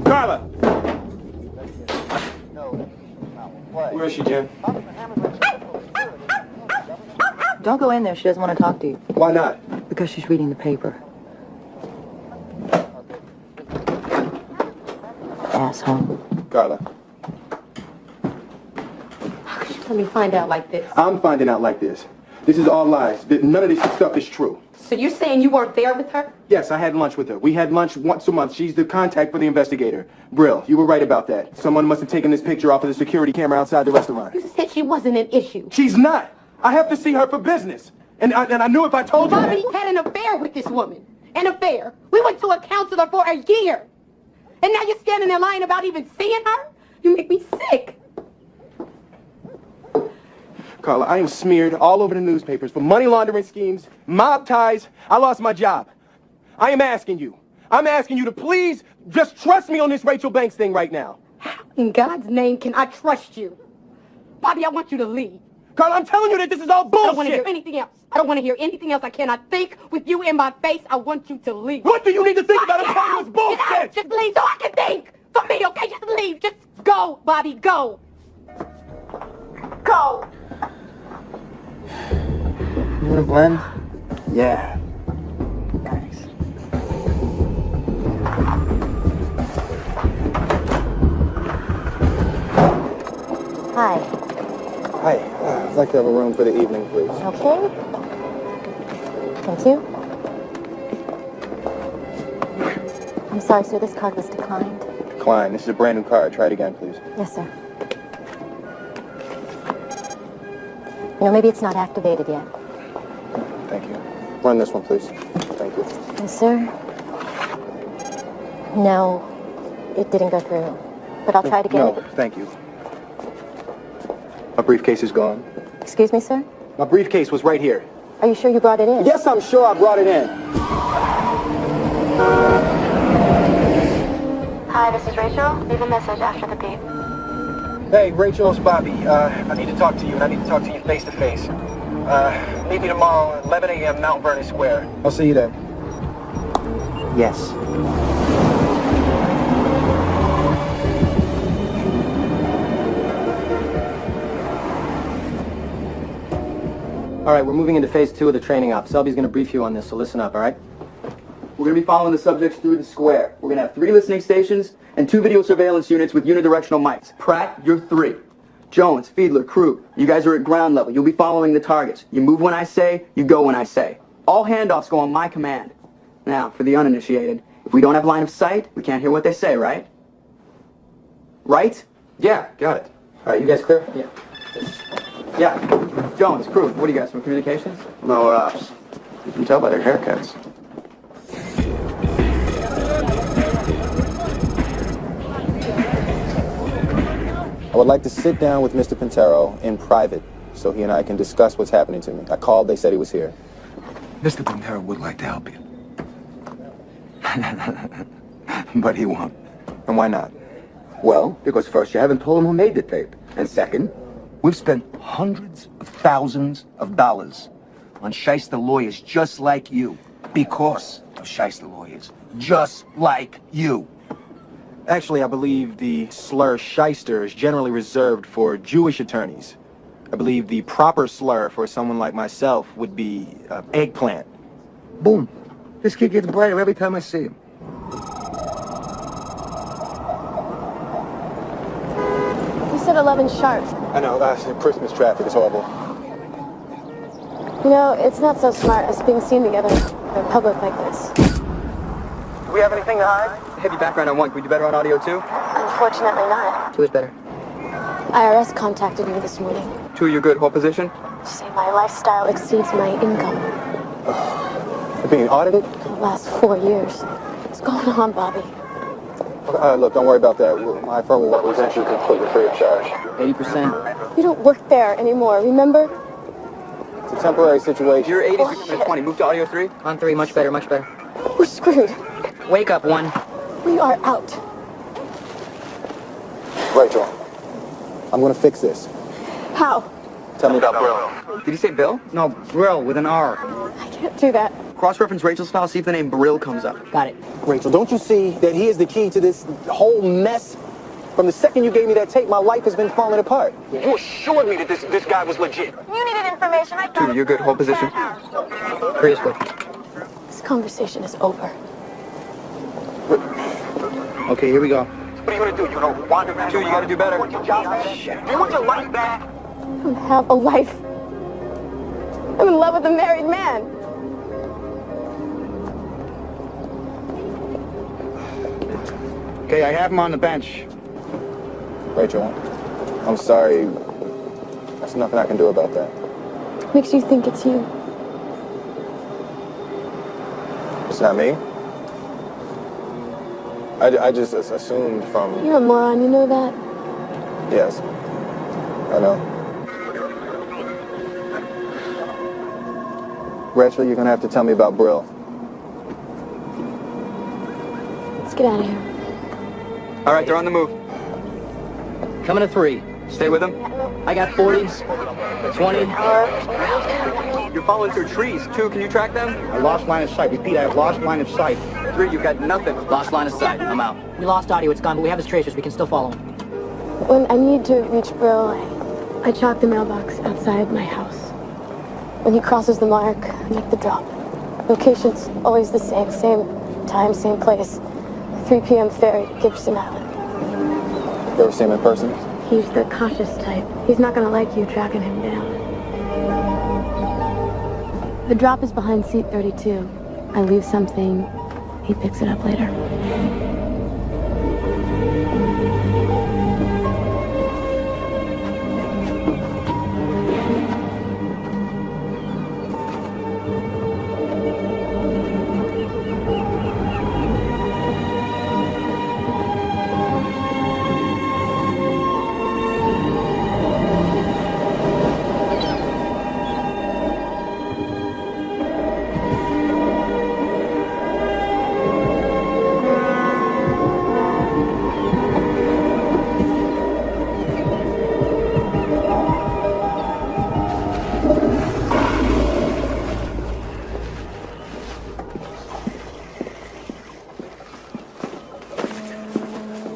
Carla! Where is she, Jen? Don't go in there. She doesn't want to talk to you. Why not? Because she's reading the paper. Asshole. Carla. Let me find out like this. I'm finding out like this. This is all lies. None of this stuff is true. So you're saying you weren't there with her? Yes, I had lunch with her. We had lunch once a month. She's the contact for the investigator. Brill, you were right about that. Someone must have taken this picture off of the security camera outside the restaurant. You said she wasn't an issue. She's not. I have to see her for business. And I knew if I told you Bobby had an affair with this woman. An affair. We went to a counselor for a year. And now you're standing there lying about even seeing her? You make me sick. Carla, I am smeared all over the newspapers for money laundering schemes, mob ties. I lost my job. I am asking you. I'm asking you to please just trust me on this Rachel Banks thing right now. How in God's name can I trust you? Bobby, I want you to leave. Carla, I'm telling you that this is all bullshit. I don't want to hear anything else. I don't want to hear anything else. I cannot think with you in my face. I want you to leave. What do you need to think about? I'm telling you it's bullshit. Get out. Just leave so I can think. For me, okay? Just leave. Just go, Bobby. Go. Go. You want to blend? Yeah. Thanks. Hi. Hi. I'd like to have a room for the evening, please. Okay. Thank you. I'm sorry, sir. This card was declined. Klein, this is a brand new card. Try it again, please. Yes, sir. You know, maybe it's not activated yet. Thank you. Run this one, please. Thank you. Yes, sir. No, it didn't go through. But I'll try it again. No, thank you. My briefcase is gone. Excuse me, sir? My briefcase was right here. Are you sure you brought it in? Yes, I'm sure I brought it in. Hi, this is Rachel. Leave a message after the beep. Hey, Rachel, it's Bobby. I need to talk to you, and I need to talk to you face to face. Meet me tomorrow at 11 a.m. Mount Vernon Square. I'll see you then. Yes. All right, we're moving into phase 2 of the training op. Selby's going to brief you on this, so listen up, all right? We're going to be following the subjects through the square. We're going to have 3 listening stations and 2 video surveillance units with unidirectional mics. Pratt, you're 3. Jones, Fiedler, Krug, you guys are at ground level. You'll be following the targets. You move when I say, you go when I say. All handoffs go on my command. Now, for the uninitiated, if we don't have line of sight, we can't hear what they say, right? Right? Yeah, got it. All right, you guys clear? Yeah. Yeah. Jones, Krug, what do you guys from communications? No ops. You can tell by their haircuts. I would like to sit down with Mr. Pintero in private so he and I can discuss what's happening to me. I called, they said he was here. Mr. Pintero would like to help you. But he won't. And why not? Well, because first you haven't told him who made the tape. And second, we've spent hundreds of thousands of dollars on shyster lawyers just like you. Because of shyster lawyers. Just like you. Actually, I believe the slur shyster is generally reserved for Jewish attorneys. I believe the proper slur for someone like myself would be eggplant. Boom. This kid gets brighter every time I see him. You said 11 sharp. I know, Christmas traffic is horrible. You know, it's not so smart us being seen together in public like this. Do we have anything to hide? Heavy background on 1. Can we do better on audio 2? Unfortunately not. 2 is better. IRS contacted me this morning. 2, you're good. Hold position. Say my lifestyle exceeds my income. You're being audited? For the last 4 years. What's going on, Bobby? Look, don't worry about that. My firm will represent you completely free of charge. 80%. You don't work there anymore, remember? It's a temporary situation. You're 80 to 20. Move to audio 3. On 3. Much better, much better. We're screwed. Wake up, 1. We are out. Rachel, I'm gonna fix this. How? Tell me about Brill. Did you say Bill? No, Brill with an R. I can't do that. Cross-reference Rachel's file, see if the name Brill comes up. Got it. Rachel, don't you see that he is the key to this whole mess? From the second you gave me that tape, my life has been falling apart. You assured me that this guy was legit. You needed information. I found 2, you're good. Hold position. 3 is good. This conversation is over. Okay, here we go. What are you gonna do? You gonna wander around? 2, you gotta do better. Want your job back? You want your life back? I don't have a life. I'm in love with a married man. Okay, I have him on the bench. Rachel, I'm sorry. There's nothing I can do about that. Makes you think it's you. It's not me. I just assumed from... You're a moron, you know that? Yes. I know. Rachel, you're gonna have to tell me about Brill. Let's get out of here. All right, they're on the move. Coming to 3. Stay with them. I got 40, 20. You're falling through trees. 2, can you track them? I lost line of sight. Repeat, I have lost line of sight. 3, you've got nothing. Lost line of sight. I'm out. We lost audio, it's gone, but we have his tracers. We can still follow him. When I need to reach Brill, I chalk the mailbox outside my house. When he crosses the mark, I make the drop. Location's always the same time, same place. 3 p.m. ferry to Gibson Island. You ever see him in person? He's the cautious type. He's not gonna like you tracking him down. The drop is behind seat 32. I leave something, he picks it up later.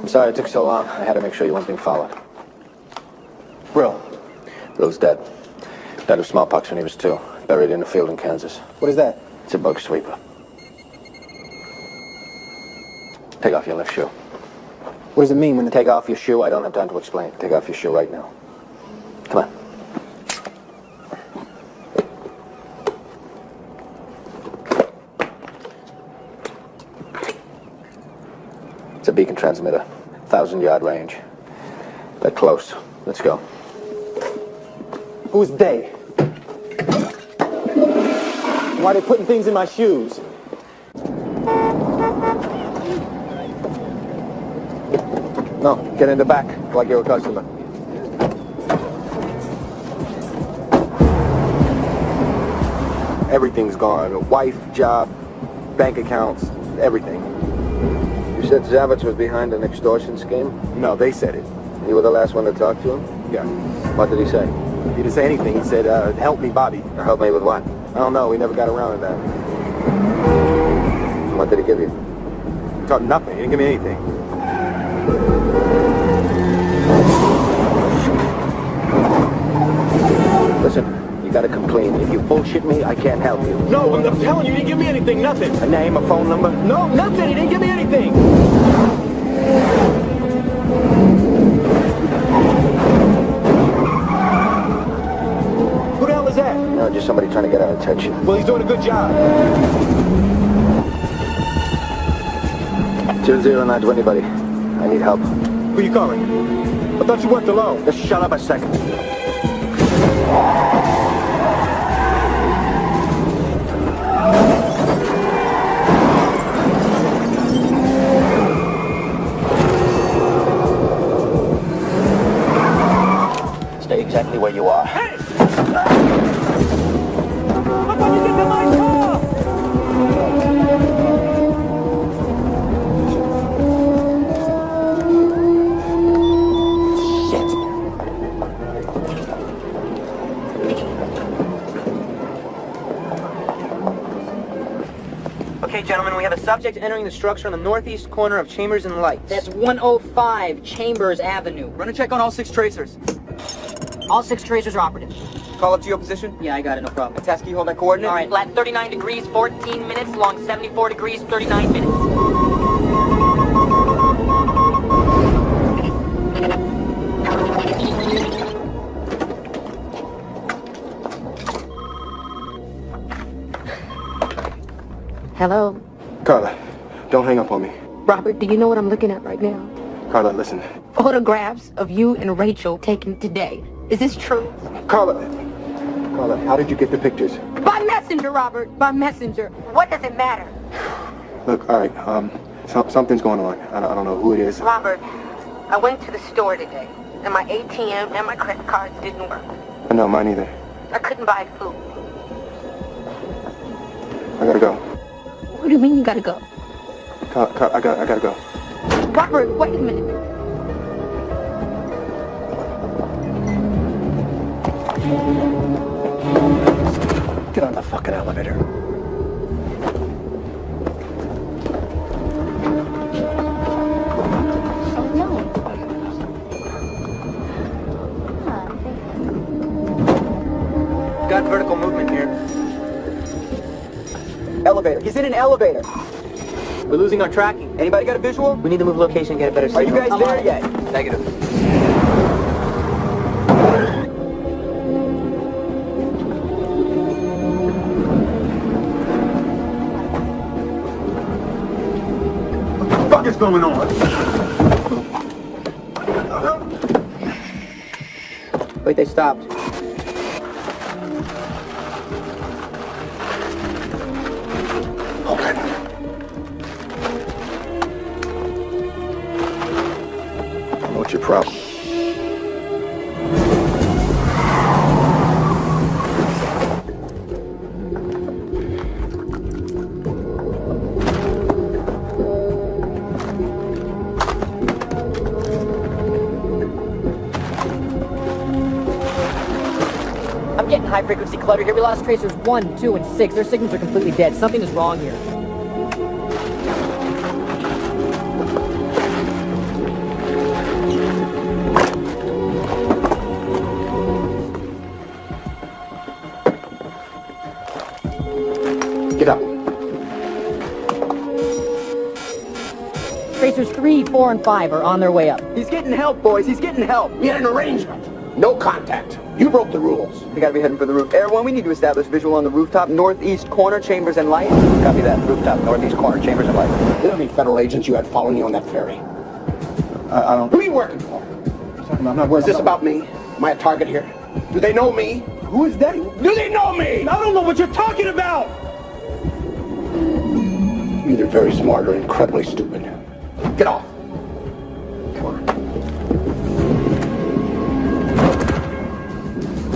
Sorry it took so long. I had to make sure you weren't being followed. Brill. Bill's dead. Died of smallpox when he was 2. Buried in a field in Kansas. What is that? It's a bug sweeper. Take off your left shoe. What does it mean when Take off your shoe? I don't have time to explain. Take off your shoe right now. Come on. It's a beacon transmitter. 1,000-yard range. They're close. Let's go. Who's they? Why are they putting things in my shoes? No, get in the back like you're a customer. Everything's gone. A wife, job, bank accounts, everything. You said Zavitz was behind an extortion scheme? No, they said it. You were the last one to talk to him? Yeah. What did he say? He didn't say anything. He said, help me, Bobby. Help me with what? I don't know. We never got around to that. What did he give you? He taught nothing. He didn't give me anything. Listen, you gotta come clean. If you bullshit me, I can't help you. No, I'm telling you, he didn't give me anything. Nothing. A name, a phone number? No, nothing. He didn't give me anything. Who the hell is that? No, just somebody trying to get our attention. Well, he's doing a good job. 209 to anybody. I need help. Who you calling? I thought you worked alone. Just shut up a second. Stay exactly where you are. Hey! Subject entering the structure on the northeast corner of Chambers and Lights. That's 105 Chambers Avenue. Run a check on all 6 tracers. All 6 tracers are operative. Call up to your position. Yeah, I got it, no problem. Task key, hold that coordinate. All right, lat 39 degrees, 14 minutes, long 74 degrees, 39 minutes. Hello? Carla, don't hang up on me. Robert, do you know what I'm looking at right now? Carla, listen. Photographs of you and Rachel taken today. Is this true? Carla, how did you get the pictures? By messenger, Robert. By messenger. What does it matter? Look, all right, something's going on. I don't know who it is. Robert, I went to the store today, and my ATM and my credit cards didn't work. No, mine either. I couldn't buy food. I gotta go. What do you mean you gotta go? I gotta go. Robert, wait a minute. Get on the fucking elevator. Got vertical movement here. Elevator. He's in an elevator. We're losing our tracking. Anybody got a visual? We need to move location and get a better signal. Are you guys there yet? Negative. What the fuck is going on? Wait, they stopped. What's your problem? I'm getting high-frequency clutter here. We lost tracers 1, 2, and 6. Their signals are completely dead. Something is wrong here. Get up. Tracers 3, 4, and 5 are on their way up. He's getting help, boys. He's getting help. We had an arrangement. No contact. You broke the rules. We gotta be heading for the roof. Air 1, we need to establish visual on the rooftop, northeast corner, Chambers and Light. Copy that. Rooftop, northeast corner, Chambers and Light. You know how many federal agents you had following you on that ferry? I don't... Who are you working for? I'm not working. Is this about me? Am I a target here? Do they know me? Who is that? Do they know me? I don't know what you're talking about! You're either very smart or incredibly stupid. Get off. Come on.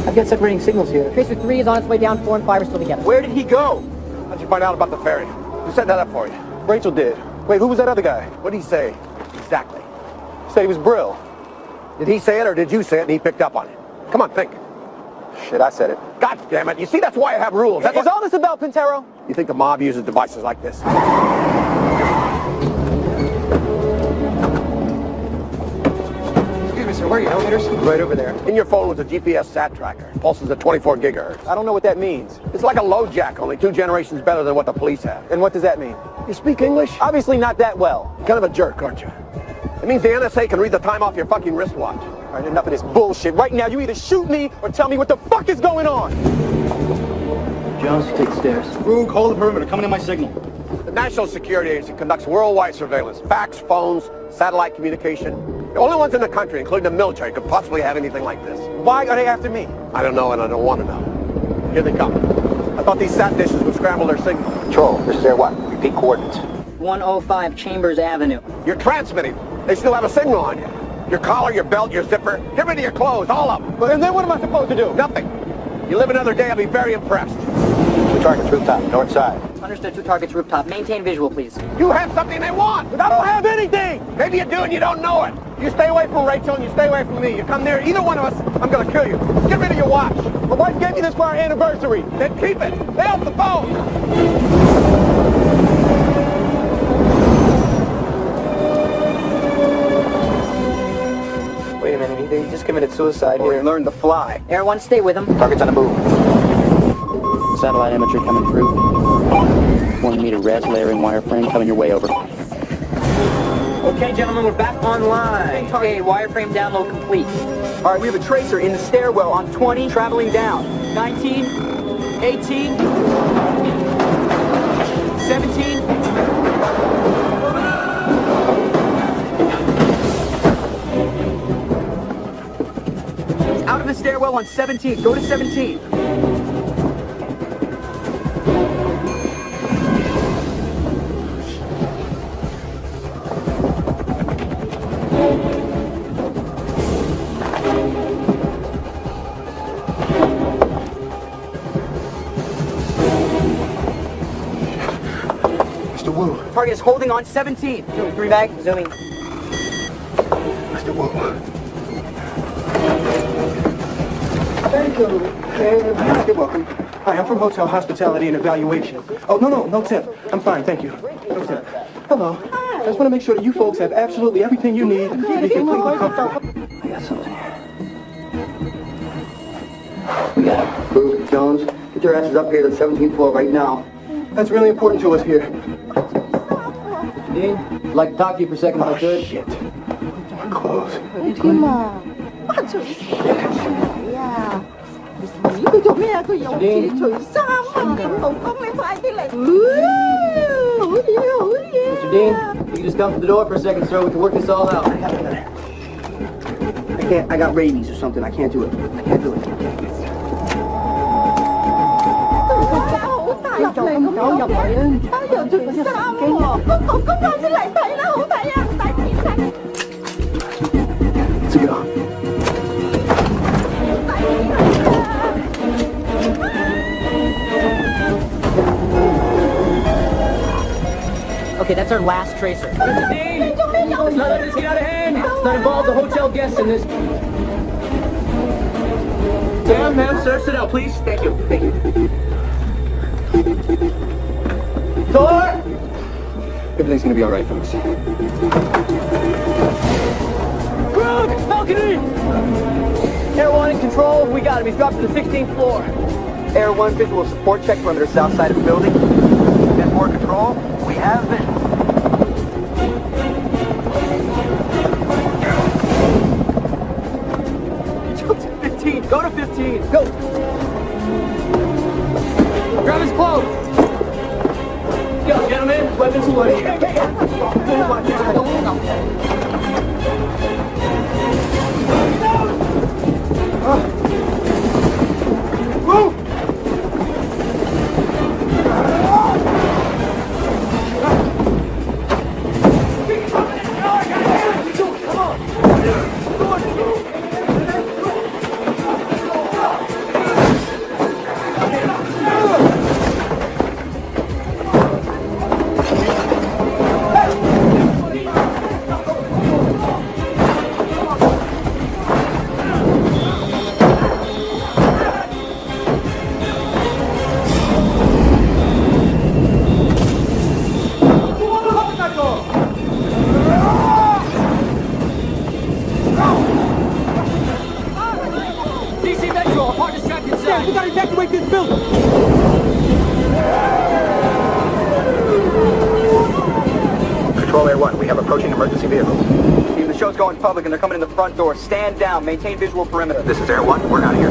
I've got separating signals here. Tracer 3 is on its way down, 4 and 5 are still together. Where did he go? How'd you find out about the ferry? Who set that up for you? Rachel did. Wait, who was that other guy? What did he say? Exactly. He said he was Brill. Did he say it or did you say it and he picked up on it? Come on, think. Shit, I said it. God damn it. You see, that's why I have rules. Is all this about Pintero? You think the mob uses devices like this? Excuse me, sir, where are you, elevators? Right over there. In your phone was a GPS sat tracker. Pulses at 24 gigahertz. I don't know what that means. It's like a low jack, only 2 generations better than what the police have. And what does that mean? You speak English? Obviously not that well. You're kind of a jerk, aren't you? It means the NSA can read the time off your fucking wristwatch. All right, enough of this bullshit. Right now, you either shoot me or tell me what the fuck is going on. Jones, take the stairs. Room, hold the perimeter. Coming in my signal. The National Security Agency conducts worldwide surveillance. Fax, phones, satellite communication. The only ones in the country, including the military, could possibly have anything like this. Why are they after me? I don't know and I don't want to know. Here they come. I thought these sat dishes would scramble their signal. Control, this is Air 1. Repeat coordinates. 105 Chambers Avenue. You're transmitting. They still have a signal on you. Your collar, your belt, your zipper. Get rid of your clothes, all of them. Well, and then what am I supposed to do? Nothing. You live another day, I'll be very impressed. 2 targets, rooftop, north side. Understood, 2 targets, rooftop. Maintain visual, please. You have something they want. But I don't have anything. Maybe you do and you don't know it. You stay away from Rachel and you stay away from me. You come near either one of us, I'm going to kill you. Get rid of your watch. My wife gave me this for our anniversary. Then keep it. Stay off the phone. They just committed suicide here. He learned to fly. Air 1, stay with him. Target's on the move. Satellite imagery coming through. 1 meter res layering wireframe coming your way over. Okay, gentlemen, we're back online. Okay, wireframe download complete. All right, we have a tracer in the stairwell on 20, traveling down. 19, 18, 17. He's out of the stairwell on 17. Go to 17. Target is holding on 17. 3 mag, zooming. Mr. Wu. Thank you. You're welcome. Hi, I'm from Hotel Hospitality and Evaluation. Oh, no tip. I'm fine, thank you. No tip. Hello. I just want to make sure that you folks have absolutely everything you need to be completely comfortable. I got something here. We got Bruce Jones. Get your asses up here to the 17th floor right now. That's really important to us here. Dean, I'd like to talk to you for a second if I could. Shit. Close. Mr. Dean, you can just come to the door for a second, sir. We can work this all out. I got rabies or something. I can't do it. Let's go. Okay, that's our last tracer. Mr. Dean, let's not let this get out of hand. Let's not involve the hotel guests in this. Ma'am, sir, sit down, please. Thank you. Door! Everything's gonna be all right, folks. Rogue! Balcony! Air 1 in control. We got him. He's dropped to the 16th floor. Air 1 visual support check perimeter south side of the building. Get more control. We have been. Jump to 15. Go to 15. Go. Grab his clothes. Go, gentlemen. Weapons loaded. Move! We gotta evacuate this building! Control Air 1, we have approaching emergency vehicles. Team, the show's going public and they're coming in the front door. Stand down, maintain visual perimeter. This is Air 1, we're out of here.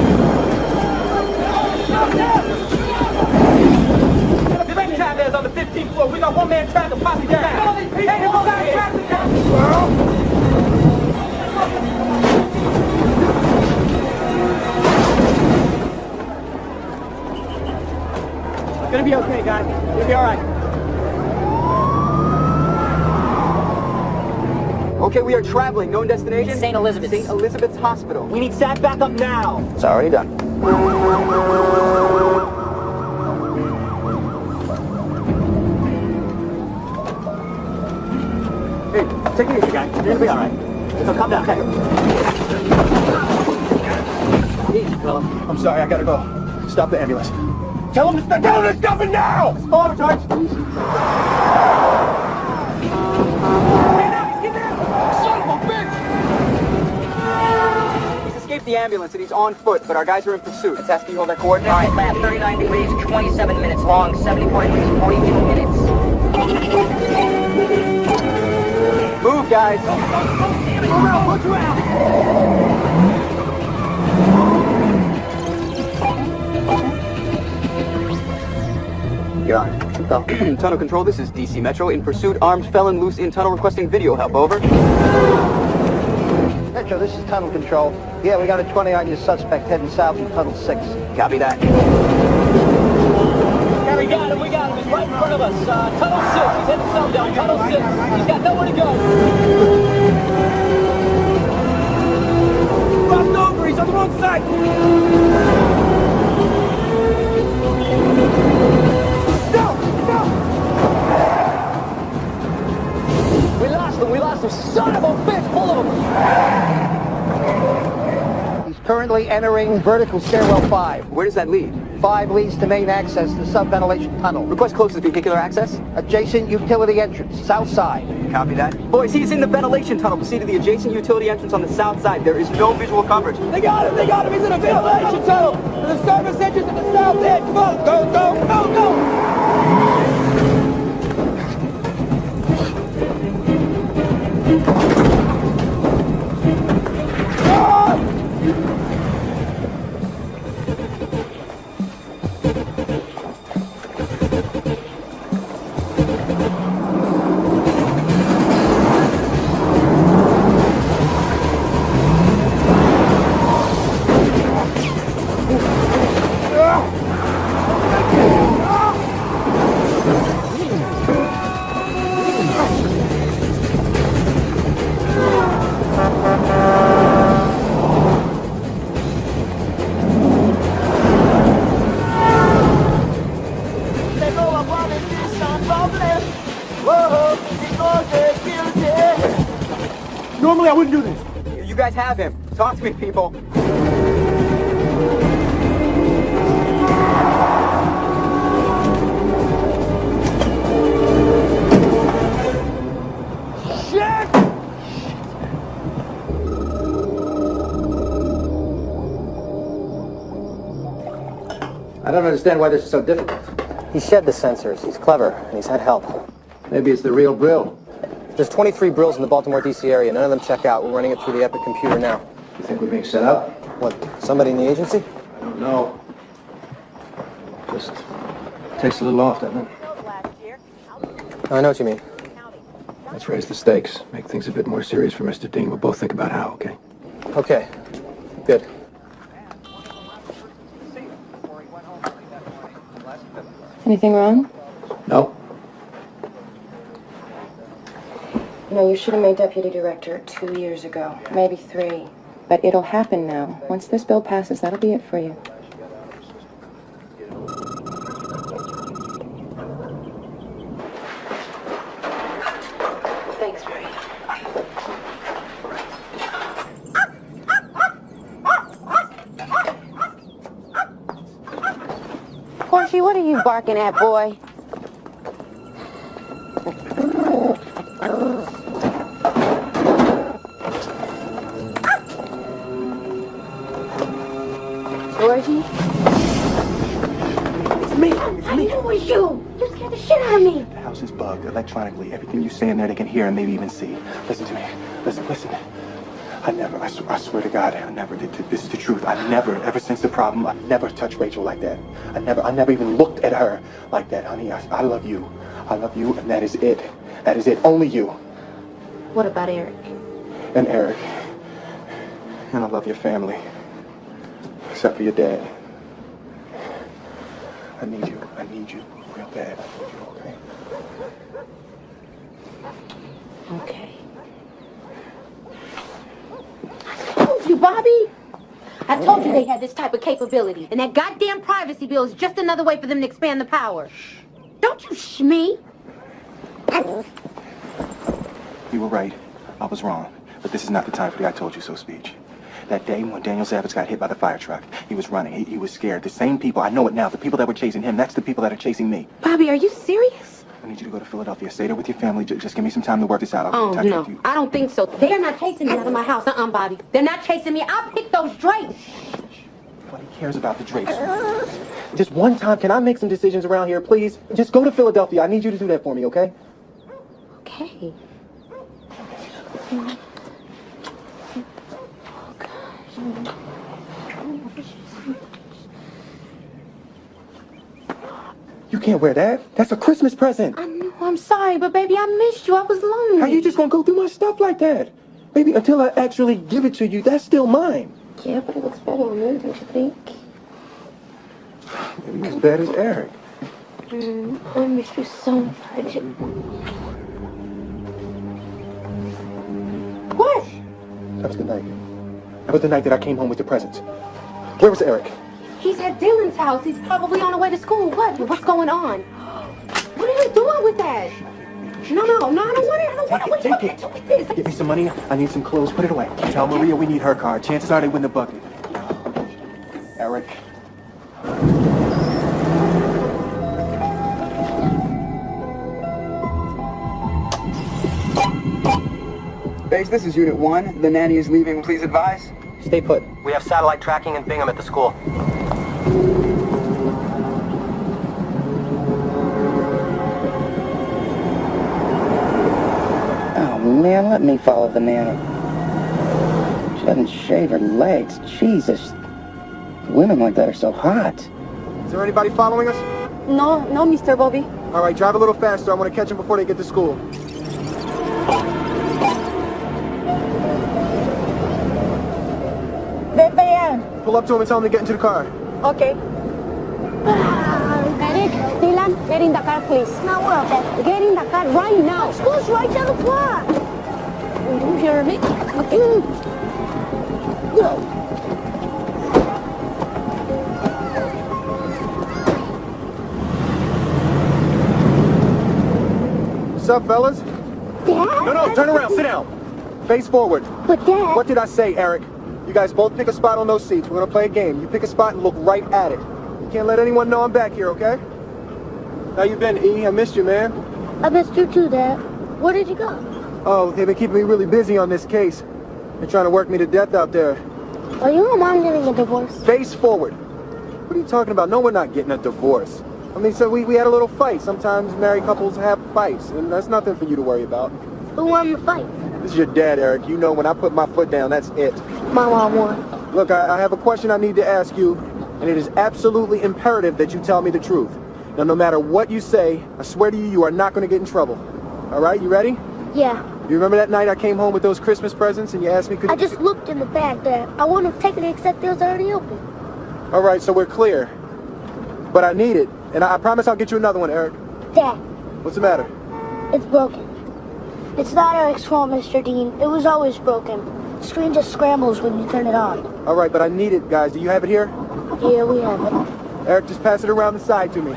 The red tab is on the 15th floor. We got one man trapped to pop you down. Hey, there's one guy trapped to down. Gonna be okay, guys. You'll be all right. Okay, we are traveling. Known destination? St. Elizabeth's. St. Elizabeth's Hospital. We need staff back up now. It's already done. Hey, take it easy, guys. You're gonna be all right. So calm down. Easy, fella. I'm sorry, I gotta go. Stop the ambulance. Tell him to stop it now! Hold on, Sarge. Get down! Get down! Son of a bitch! escaped the ambulance and he's on foot, but our guys are in pursuit. It's asking you all their coordinates. All right, lap 39 degrees, 27 minutes long, 74 degrees, 42 minutes. Move, guys. Move out, put you out. You're on. Tunnel control, this is DC Metro. In pursuit, armed felon loose in tunnel requesting video help. Over. Metro, this is tunnel control. Yeah, we got a 20-on-year suspect heading south from tunnel 6. Copy that. Yeah, we got him. He's right in front of us. Tunnel 6. He's heading south down. Tunnel 6. He's got nowhere to go. Crossed over. He's on the wrong side. We lost him. Son of a bitch. Full of them. He's currently entering vertical stairwell 5. Where does that lead? 5 leads to main access to the sub-ventilation tunnel. Request closest vehicular access. Adjacent utility entrance, south side. Copy that. Boys, he's in the ventilation tunnel. Proceed to the adjacent utility entrance on the south side. There is no visual coverage. They got him. He's in a ventilation tunnel. The service entrance at the south end. Come on. Go. Normally I wouldn't do this. You guys have him. Talk to me, people. Shit! I don't understand why this is so difficult. He shed the sensors. He's clever, and he's had help. Maybe it's the real Brill. There's 23 Brills in the Baltimore, D.C. area. None of them check out. We're running it through the Epic computer now. You think we're being set up? What, somebody in the agency? I don't know. Just takes a little off, doesn't it? I know what you mean. Let's raise the stakes. Make things a bit more serious for Mr. Dean. We'll both think about how, okay? Okay. Good. Anything wrong? No. You know, you should have made deputy director 2 years ago, maybe 3. But it'll happen now. Once this bill passes, that'll be it for you. Thanks, Marie. Horsey, what are you barking at, boy? Georgie? It's me. I knew it was you. You scared the shit out of me. The house is bugged electronically. Everything you say in there, they can hear and maybe even see. Listen to me. Listen. I swear to God, I never did. This is the truth. Ever since the problem, I never touched Rachel like that. I never even looked at her like that, honey. I love you. I love you, and that is it. That is it. Only you. What about Eric? And Eric. And I love your family. Except for your dad. I need you real bad. I need you, okay? Okay. I told you, Bobby. I told you they had this type of capability. And that goddamn privacy bill is just another way for them to expand the power. Don't you shh me. You were right. I was wrong. But this is not the time for the I told you so speech. That day when Daniel Zavitz got hit by the fire truck, he was running. He was scared. The same people, I know it now, the people that were chasing him, that's the people that are chasing me. Bobby, are you serious? I need you to go to Philadelphia. Stay there with your family. Just give me some time to work this out. I'll Oh, touch no. with you. I don't think so. They're not chasing me out of my house. Bobby. They're not chasing me. I'll pick those Drakes. Nobody cares about the Drakes. Just one time, can I make some decisions around here, please? Just go to Philadelphia. I need you to do that for me, okay? Okay. You can't wear that. That's a Christmas present. I know. I'm sorry, but baby, I missed you. I was lonely. How you just gonna go through my stuff like that? Baby, until I actually give it to you, that's still mine. Yeah, but it looks better on me, don't you think? Maybe as bad as Eric. I miss you so much. What? That was the night. That was the night that I came home with the presents. Where was Eric? He's at Dylan's house. He's probably on the way to school. What's going on? What are you doing with that? No, I don't want it. Take it. Get me some money. I need some clothes. Put it away. Tell Maria we need her car. Chances are they win the bucket. Eric. Base, this is Unit 1. The nanny is leaving. Please advise. Stay put. We have satellite tracking in Bingham at the school. Oh, man, let me follow the nanny. She doesn't shave her legs. Jesus. Women like that are so hot. Is there anybody following us? No, Mr. Bobby. All right, drive a little faster. I want to catch them before they get to school. Pull up to him and tell him to get into the car. Okay. Eric, Dylan, get in the car, please. Now we're okay. Get in the car right now. School's right down the block. You hear me? Okay. Go. What's up, fellas? Dad? No, turn around. Sit down. Face forward. But Dad... What did I say, Eric? You guys both pick a spot on those seats. We're going to play a game. You pick a spot and look right at it. You can't let anyone know I'm back here, okay? How you been, E? I missed you, man. I missed you too, Dad. Where did you go? Oh, they've been keeping me really busy on this case. They're trying to work me to death out there. Are you and Mom getting a divorce? Face forward. What are you talking about? No, we're not getting a divorce. I mean, so we had a little fight. Sometimes married couples have fights, and that's nothing for you to worry about. Who won the fight? This is your dad, Eric. You know when I put my foot down, that's it. My mom won. Look, I have a question I need to ask you, and it is absolutely imperative that you tell me the truth. Now, no matter what you say, I swear to you, you are not going to get in trouble. All right, you ready? Yeah. You remember that night I came home with those Christmas presents, and you asked me could I just looked in the bag, Dad. I wouldn't have taken it except it was already open. All right, so we're clear. But I need it, and I promise I'll get you another one, Eric. Dad. What's the matter? It's broken. It's not Eric's fault, Mr. Dean. It was always broken. The screen just scrambles when you turn it on. All right, but I need it, guys. Do you have it here? Yeah, we have it. Eric, just pass it around the side to me.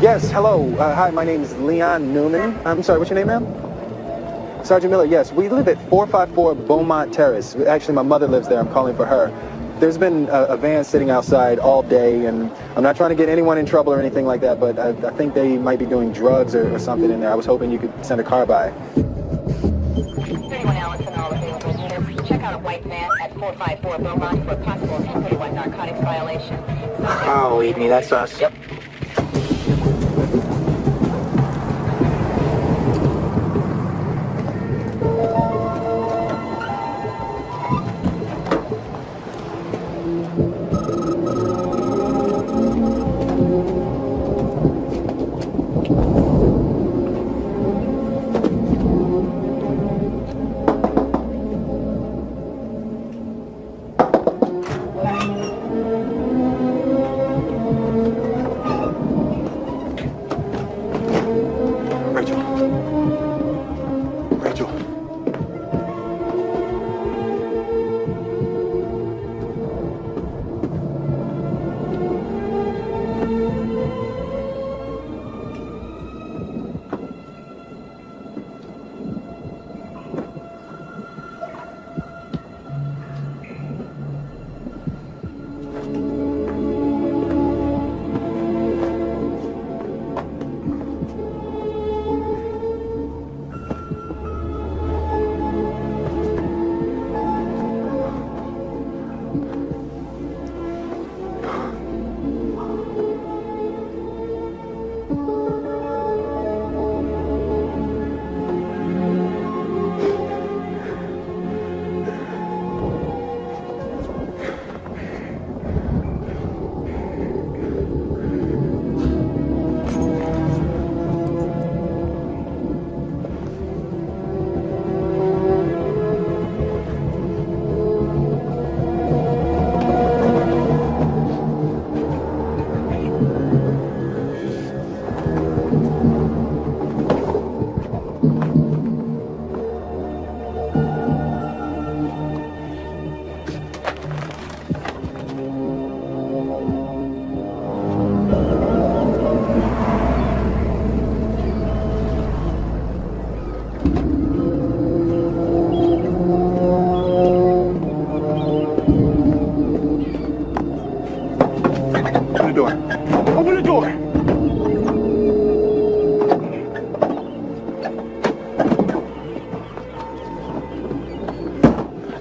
Yes, hello. Hi, my name is Leon Newman. I'm sorry, what's your name, ma'am? Sergeant Miller, yes. We live at 454 Beaumont Terrace. Actually, my mother lives there. I'm calling for her. There's been a van sitting outside all day, and I'm not trying to get anyone in trouble or anything like that, but I think they might be doing drugs or something in there. I was hoping you could send a car by. 31 Allison, all available units. Check out a white van at 454 Beaumont for a possible 1031 narcotics violation. Oh, Edney, that's us. Yep.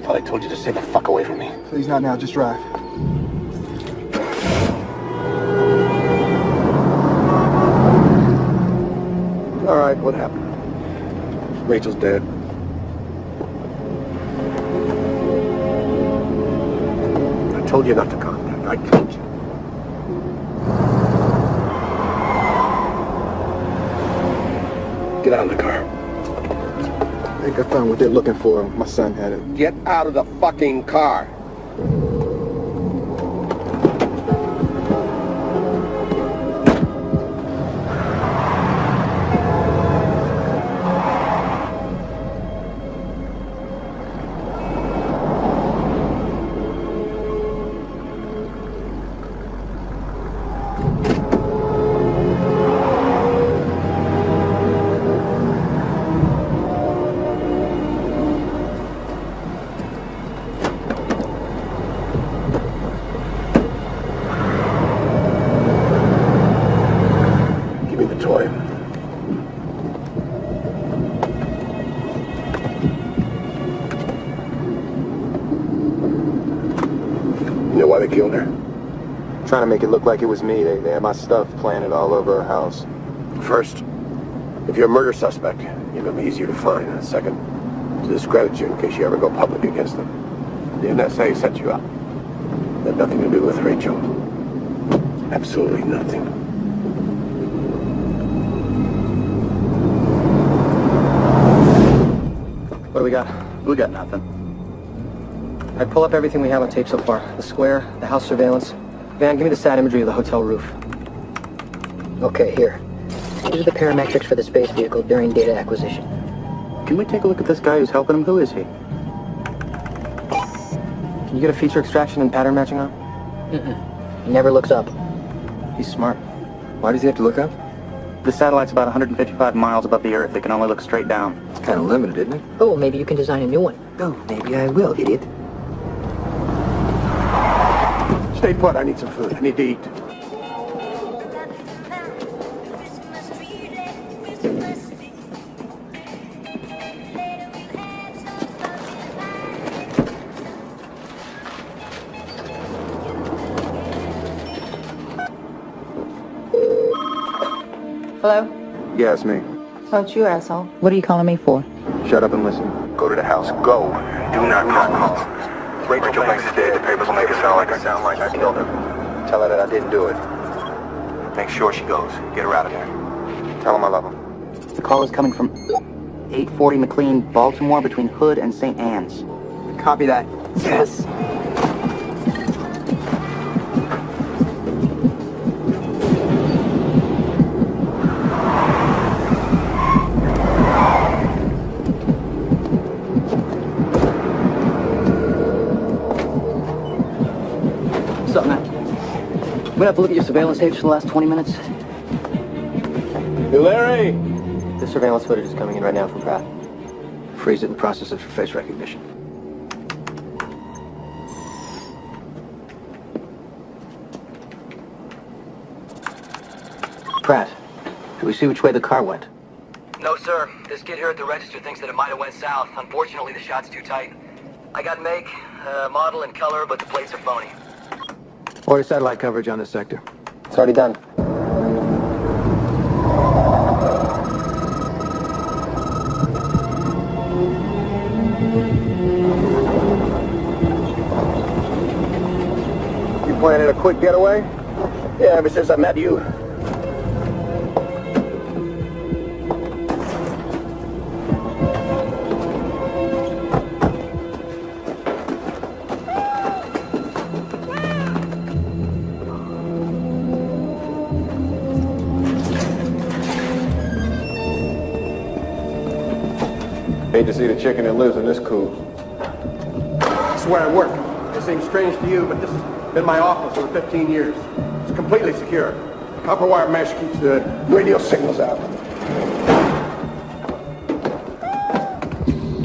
thought I told you to stay the fuck away from me. Please, not now. Just drive. All right, what happened? Rachel's dead. I told you not to contact. I told you. Get out of the car. I think I found what they're looking for. My son had it. Get out of the fucking car. Why they killed her? Trying to make it look like it was me. They had my stuff planted all over her house. First, if you're a murder suspect, you're gonna be easier to find. Second, to discredit you in case you ever go public against them. The NSA set you up. Had nothing to do with Rachel. Absolutely nothing. What do we got? We got nothing. I pull up everything we have on tape so far. The square, the house surveillance. Van, give me the sat imagery of the hotel roof. Okay, here. These are the parametrics for the space vehicle during data acquisition. Can we take a look at this guy who's helping him? Who is he? Can you get a feature extraction and pattern matching on? He never looks up. He's smart. Why does he have to look up? The satellite's about 155 miles above the Earth. It can only look straight down. It's kind of limited, isn't it? Oh, maybe you can design a new one. Oh, maybe I will, idiot. Stay put, I need some food. I need to eat. Hello? Yeah, it's me. Oh, it's you, asshole. What are you calling me for? Shut up and listen. Go to the house. Go. Do not call. Rachel thinks he's dead. The papers will make it sound like I killed him. Tell her that I didn't do it. Make sure she goes. Get her out of there. Tell him I love him. The call is coming from 840 McLean, Baltimore, between Hood and St. Anne's. Copy that. Yes. What's up, man? I'm gonna have to look at your surveillance tapes for the last 20 minutes. Hey, Larry! The surveillance footage is coming in right now from Pratt. Freeze it and process it for face recognition. Pratt, do we see which way the car went? No, sir. This kid here at the register thinks that it might have went south. Unfortunately, the shot's too tight. I got make, model, and color, but the plates are phony. Order satellite coverage on this sector. It's already done. You planning a quick getaway? Yeah, ever since I met you. Hate to see the chicken that lives in this coop. This is where I work. It seems strange to you, but this has been my office for 15 years. It's completely secure. Copper wire mesh keeps the radio signals out.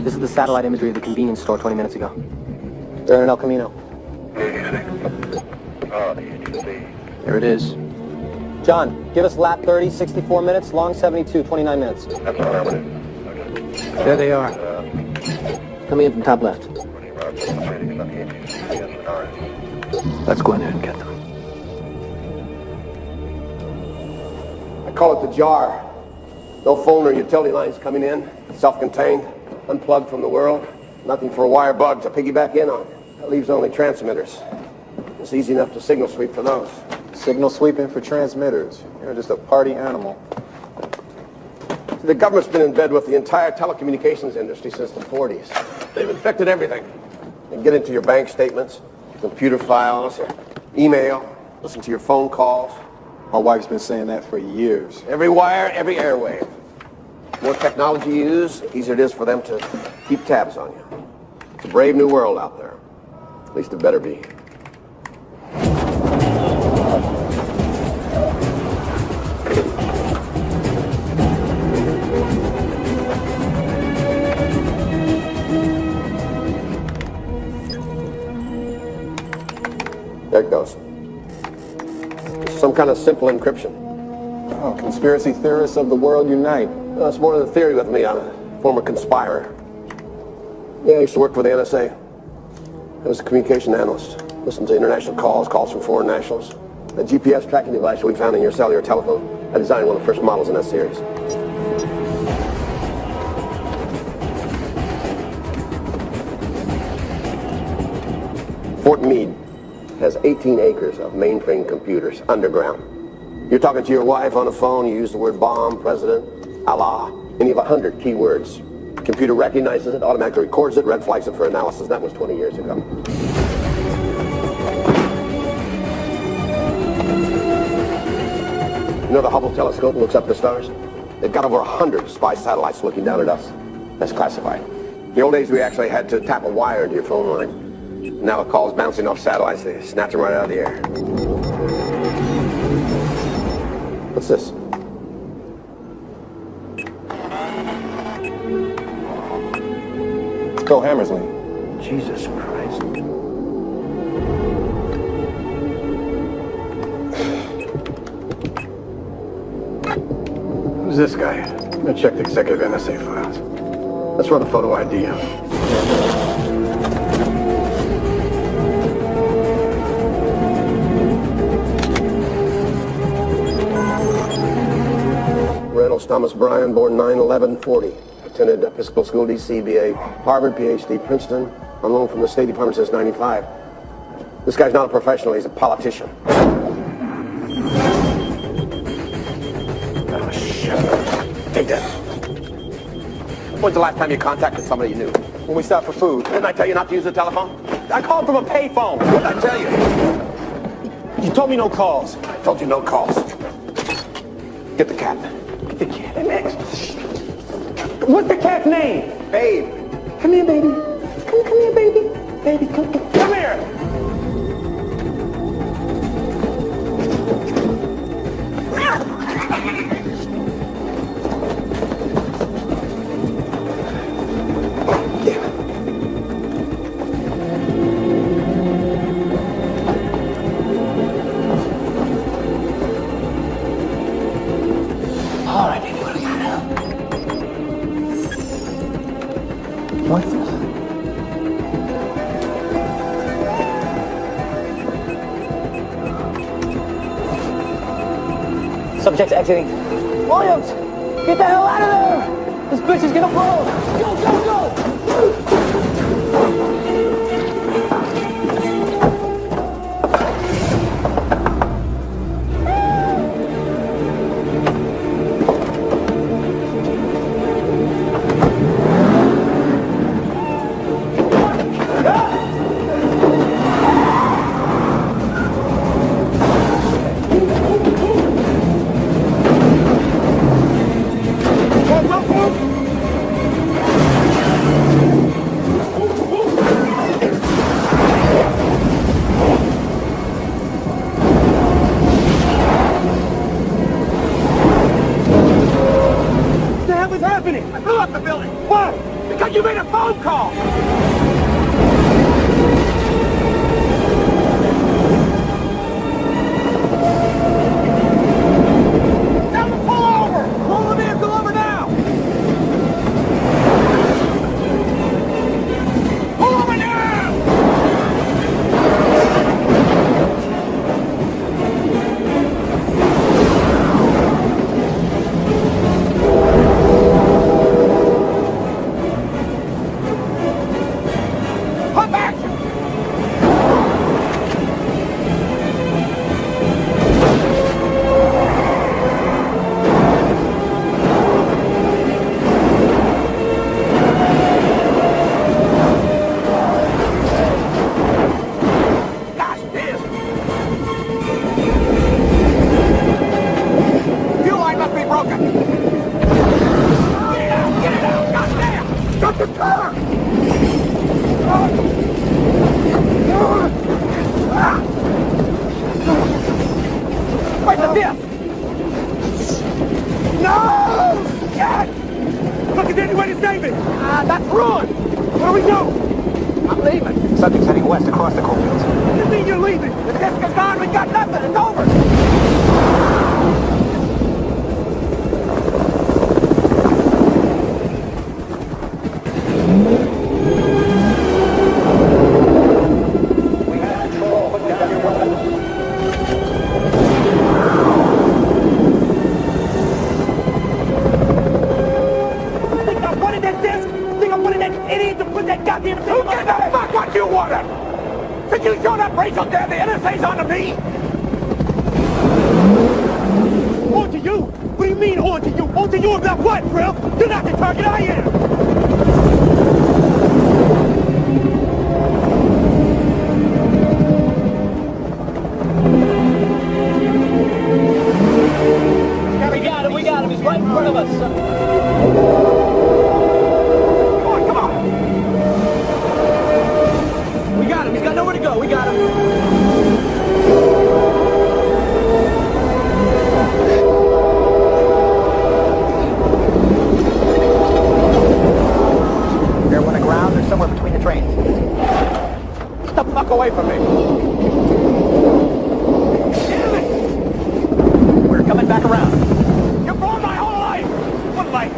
This is the satellite imagery of the convenience store 20 minutes ago. They're in El Camino. There it is. John, give us lap 30, 64 minutes, long 72, 29 minutes. There they are. Coming in from top left. Let's go in there and get them. I call it the jar. No phone or utility lines coming in. Self-contained, unplugged from the world. Nothing for a wire bug to piggyback in on. That leaves only transmitters. It's easy enough to signal sweep for those. Signal sweeping for transmitters. You're just a party animal. The government's been in bed with the entire telecommunications industry since the 40s. They've infected everything. They get into your bank statements, computer files, email, listen to your phone calls. My wife's been saying that for years. Every wire, every airwave. The more technology you use, the easier it is for them to keep tabs on you. It's a brave new world out there. At least it better be. There it goes. It's some kind of simple encryption. Oh, conspiracy theorists of the world unite. No, it's more than a theory with me. I'm a former conspirer. Yeah, I used to work for the NSA. I was a communication analyst. Listened to international calls from foreign nationals. The GPS tracking device we found in your cellular telephone. I designed one of the first models in that series. Fort Meade has 18 acres of mainframe computers underground. You're talking to your wife on the phone, you use the word bomb, president, Allah, any of 100 keywords. The computer recognizes it, automatically records it, red flags it for analysis. That was 20 years ago. You know the Hubble telescope looks up at the stars? They've got over 100 spy satellites looking down at us. That's classified. In the old days, we actually had to tap a wire into your phone line. Now the calls bouncing off satellites, they snatch them right out of the air. What's this? Go Hammersley. Jesus Christ. Who's this guy? I'm gonna check the executive NSA files. Let's run a photo ID of him. Reynolds Thomas Bryan, born 9/11/40. Attended Episcopal School, D.C., BA, Harvard, PhD, Princeton. On loan from the State Department since '95. This guy's not a professional, he's a politician. Oh, shit. Take that. When's the last time you contacted somebody you knew? When we stopped for food. Didn't I tell you not to use the telephone? I called from a payphone. What did I tell you? You told me no calls. I told you no calls. Get the cat. Get the cat. What's the cat's name? Babe. Come here, baby. Come here, baby. Baby, come here. All right, baby, what do we got now? What's this? Subject's exiting. Williams, get the hell out of there! This bitch is gonna blow! Go, go, go! I blew up the building. Why? Because you made a phone call. Tell them to pull over. Pull the vehicle over now. Pull over now. Where's the fifth? No! Yes! Look, is there any way to save it? That's ruined! Where do we go? I'm leaving. Subject's heading west across the coalfields. What do you mean you're leaving? The disc is gone. We got nothing. It's over. We have control. Put down your weapon. Think I wanted that disc? Think I wanted that idiot to put that goddamn thing? Who gives a fuck what you wanted? Since you showed up, Rachel damn the NSA's onto me. On to you? What do you mean on to you? On to you about what, Brill? You're not the target, I am! We got him. He's right in front of us. Come on. We got him. He's got nowhere to go. We got him. There one aground. They're somewhere between the trains. Get the fuck away from me. Damn it! We're coming back around. You're blowing my whole life. What life?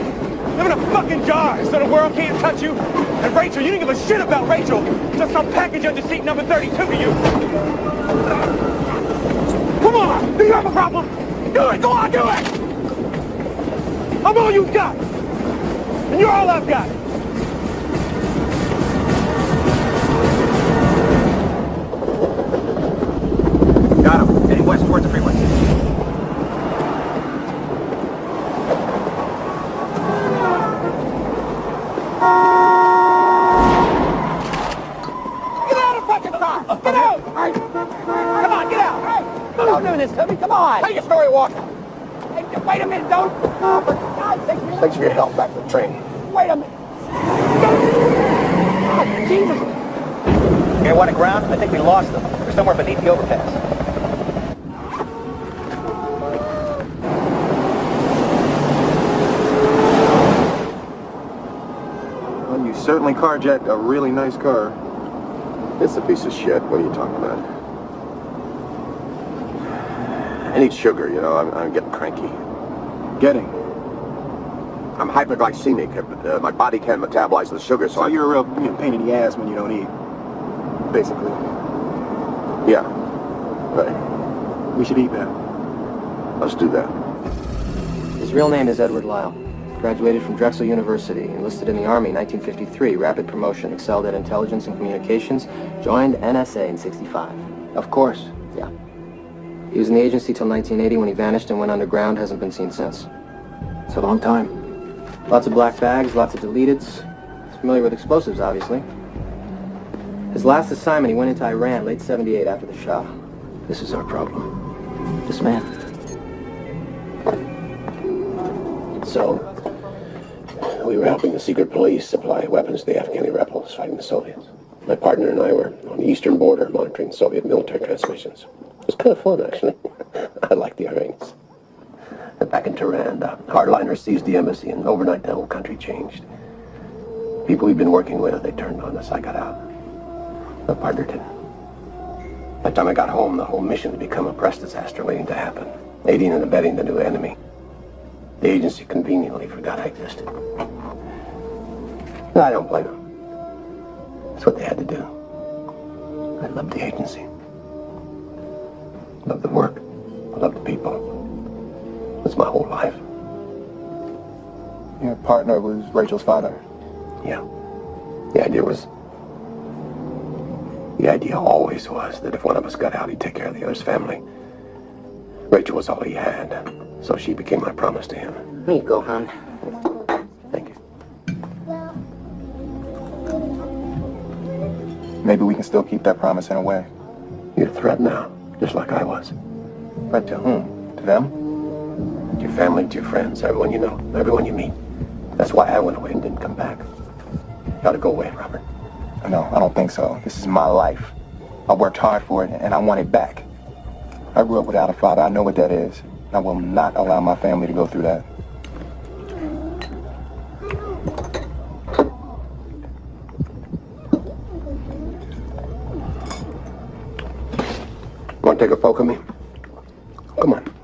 Live in a fucking jar so the world can't touch you. And Rachel, you didn't give a shit about Rachel. Just some package under seat number 32 to you. Come on! Do you have a problem? Do it! Go on, do it! I'm all you've got. And you're all I've got. Got him. Heading west towards the freeway. Get out of the fucking car! Get out! Come on, get out! Don't do this to me, come on! Tell your story, Walker. Hey, wait a minute, don't... Oh, for God's sake, Thanks for your help back to the train. wait a minute. God, Jesus. Hear one aground? I think we lost them. They're somewhere beneath the overpass. Well, you certainly carjacked a really nice car. It's a piece of shit. What are you talking about? I need sugar, you know. I'm getting cranky. Getting. I'm hyperglycemic. My body can't metabolize the sugar, So you're a real pain in the ass when you don't eat. Basically. Yeah. Right. We should eat that. Let's do that. His real name is Edward Lyle. Graduated from Drexel University, enlisted in the Army in 1953, rapid promotion, excelled at intelligence and communications, joined NSA in 65. Of course. Yeah. He was in the agency till 1980 when he vanished and went underground, hasn't been seen since. It's a long time. Lots of black bags, lots of deleteds. He's familiar with explosives, obviously. His last assignment, he went into Iran, late 78 after the Shah. This is our problem. This man. So, we were helping the secret police supply weapons to the Afghani rebels fighting the Soviets. My partner and I were on the eastern border monitoring Soviet military transmissions. It was kind of fun, actually. I liked the Iranians. And back in Tehran, the hardliners seized the embassy, and overnight the whole country changed. People we'd been working with, they turned on us. I got out. My partner didn't. By the time I got home, the whole mission had become a press disaster waiting to happen, aiding and abetting the new enemy. The agency conveniently forgot I existed. I don't blame them. That's what they had to do. I loved the agency. Loved the work. I loved the people. That's my whole life. Your partner was Rachel's father. Yeah. The idea always was that if one of us got out, he'd take care of the other's family. Rachel was all he had, so she became my promise to him. Here you go, hon. Thank you. Maybe we can still keep that promise in a way. You're a threat now, just like I was. Threat to whom? To them? To your family, to your friends, everyone you know, everyone you meet. That's why I went away and didn't come back. Gotta go away, Robert. No, I don't think so. This is my life. I worked hard for it, and I want it back. I grew up without a father. I know what that is. I will not allow my family to go through that. Want to take a poke at me? Come on.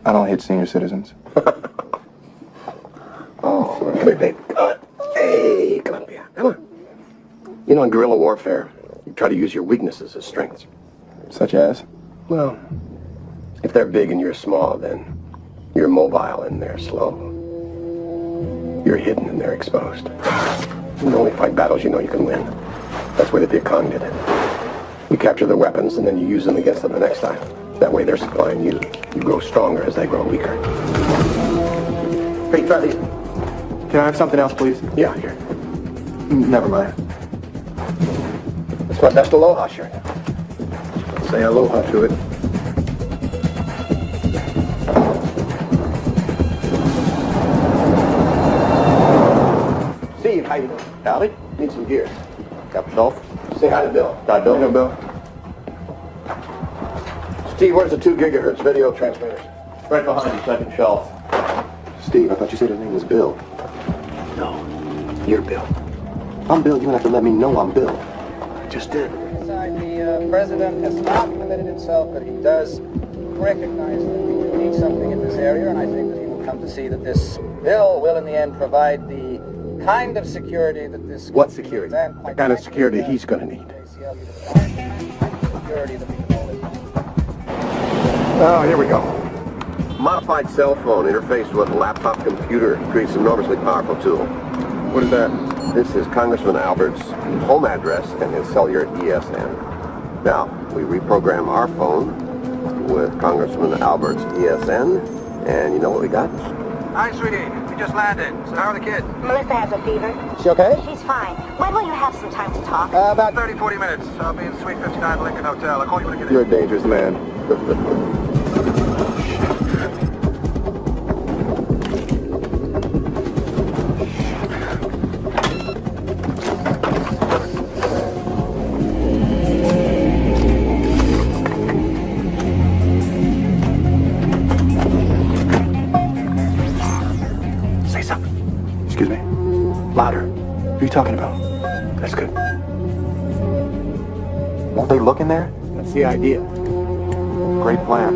I don't hit senior citizens. Oh, come here, babe. Hey, come on, Pia. Come on. You know, in guerrilla warfare, you try to use your weaknesses as strengths. Such as? Well, if they're big and you're small, then you're mobile and they're slow. You're hidden and they're exposed. You only fight battles you know you can win. That's the way the Viet Cong did it. You capture the weapons and then you use them against them the next time. That way they're supplying you. You grow stronger as they grow weaker. Hey, try these. Can I have something else, please? Yeah, here. Never mind. It's my best aloha shirt. Say aloha to it. Steve, how you doing? Howdy. Need some gear. Captain Dolph. Say hi to Bill. Hi, Bill. Hello, Bill. Steve, where's the 2 gigahertz video transmitter? Right behind the second shelf. Steve, I thought you said his name was Bill. No, you're Bill. I'm Bill. You have to let me know I'm Bill. I just did. The president has not committed himself, but he does recognize that we do need something in this area, and I think that he will come to see that this bill will, in the end, provide the kind of security that this... What security? The kind of security he's going to need. Oh, here we go. Modified cell phone interfaced with a laptop computer creates an enormously powerful tool. What is that? This is Congressman Albert's home address and his cellular ESN. Now, we reprogram our phone with Congressman Albert's ESN, and you know what we got? Hi, sweetie. We just landed. So how are the kids? Melissa has a fever. She okay? She's fine. When will you have some time to talk? About 30, 40 minutes. I'll be in Suite 59 Lincoln Hotel. I'll call you when I get in. You're a dangerous man. Say something. Excuse me. Louder. What are you talking about? That's good. Won't they look in there? That's the idea. Great plan.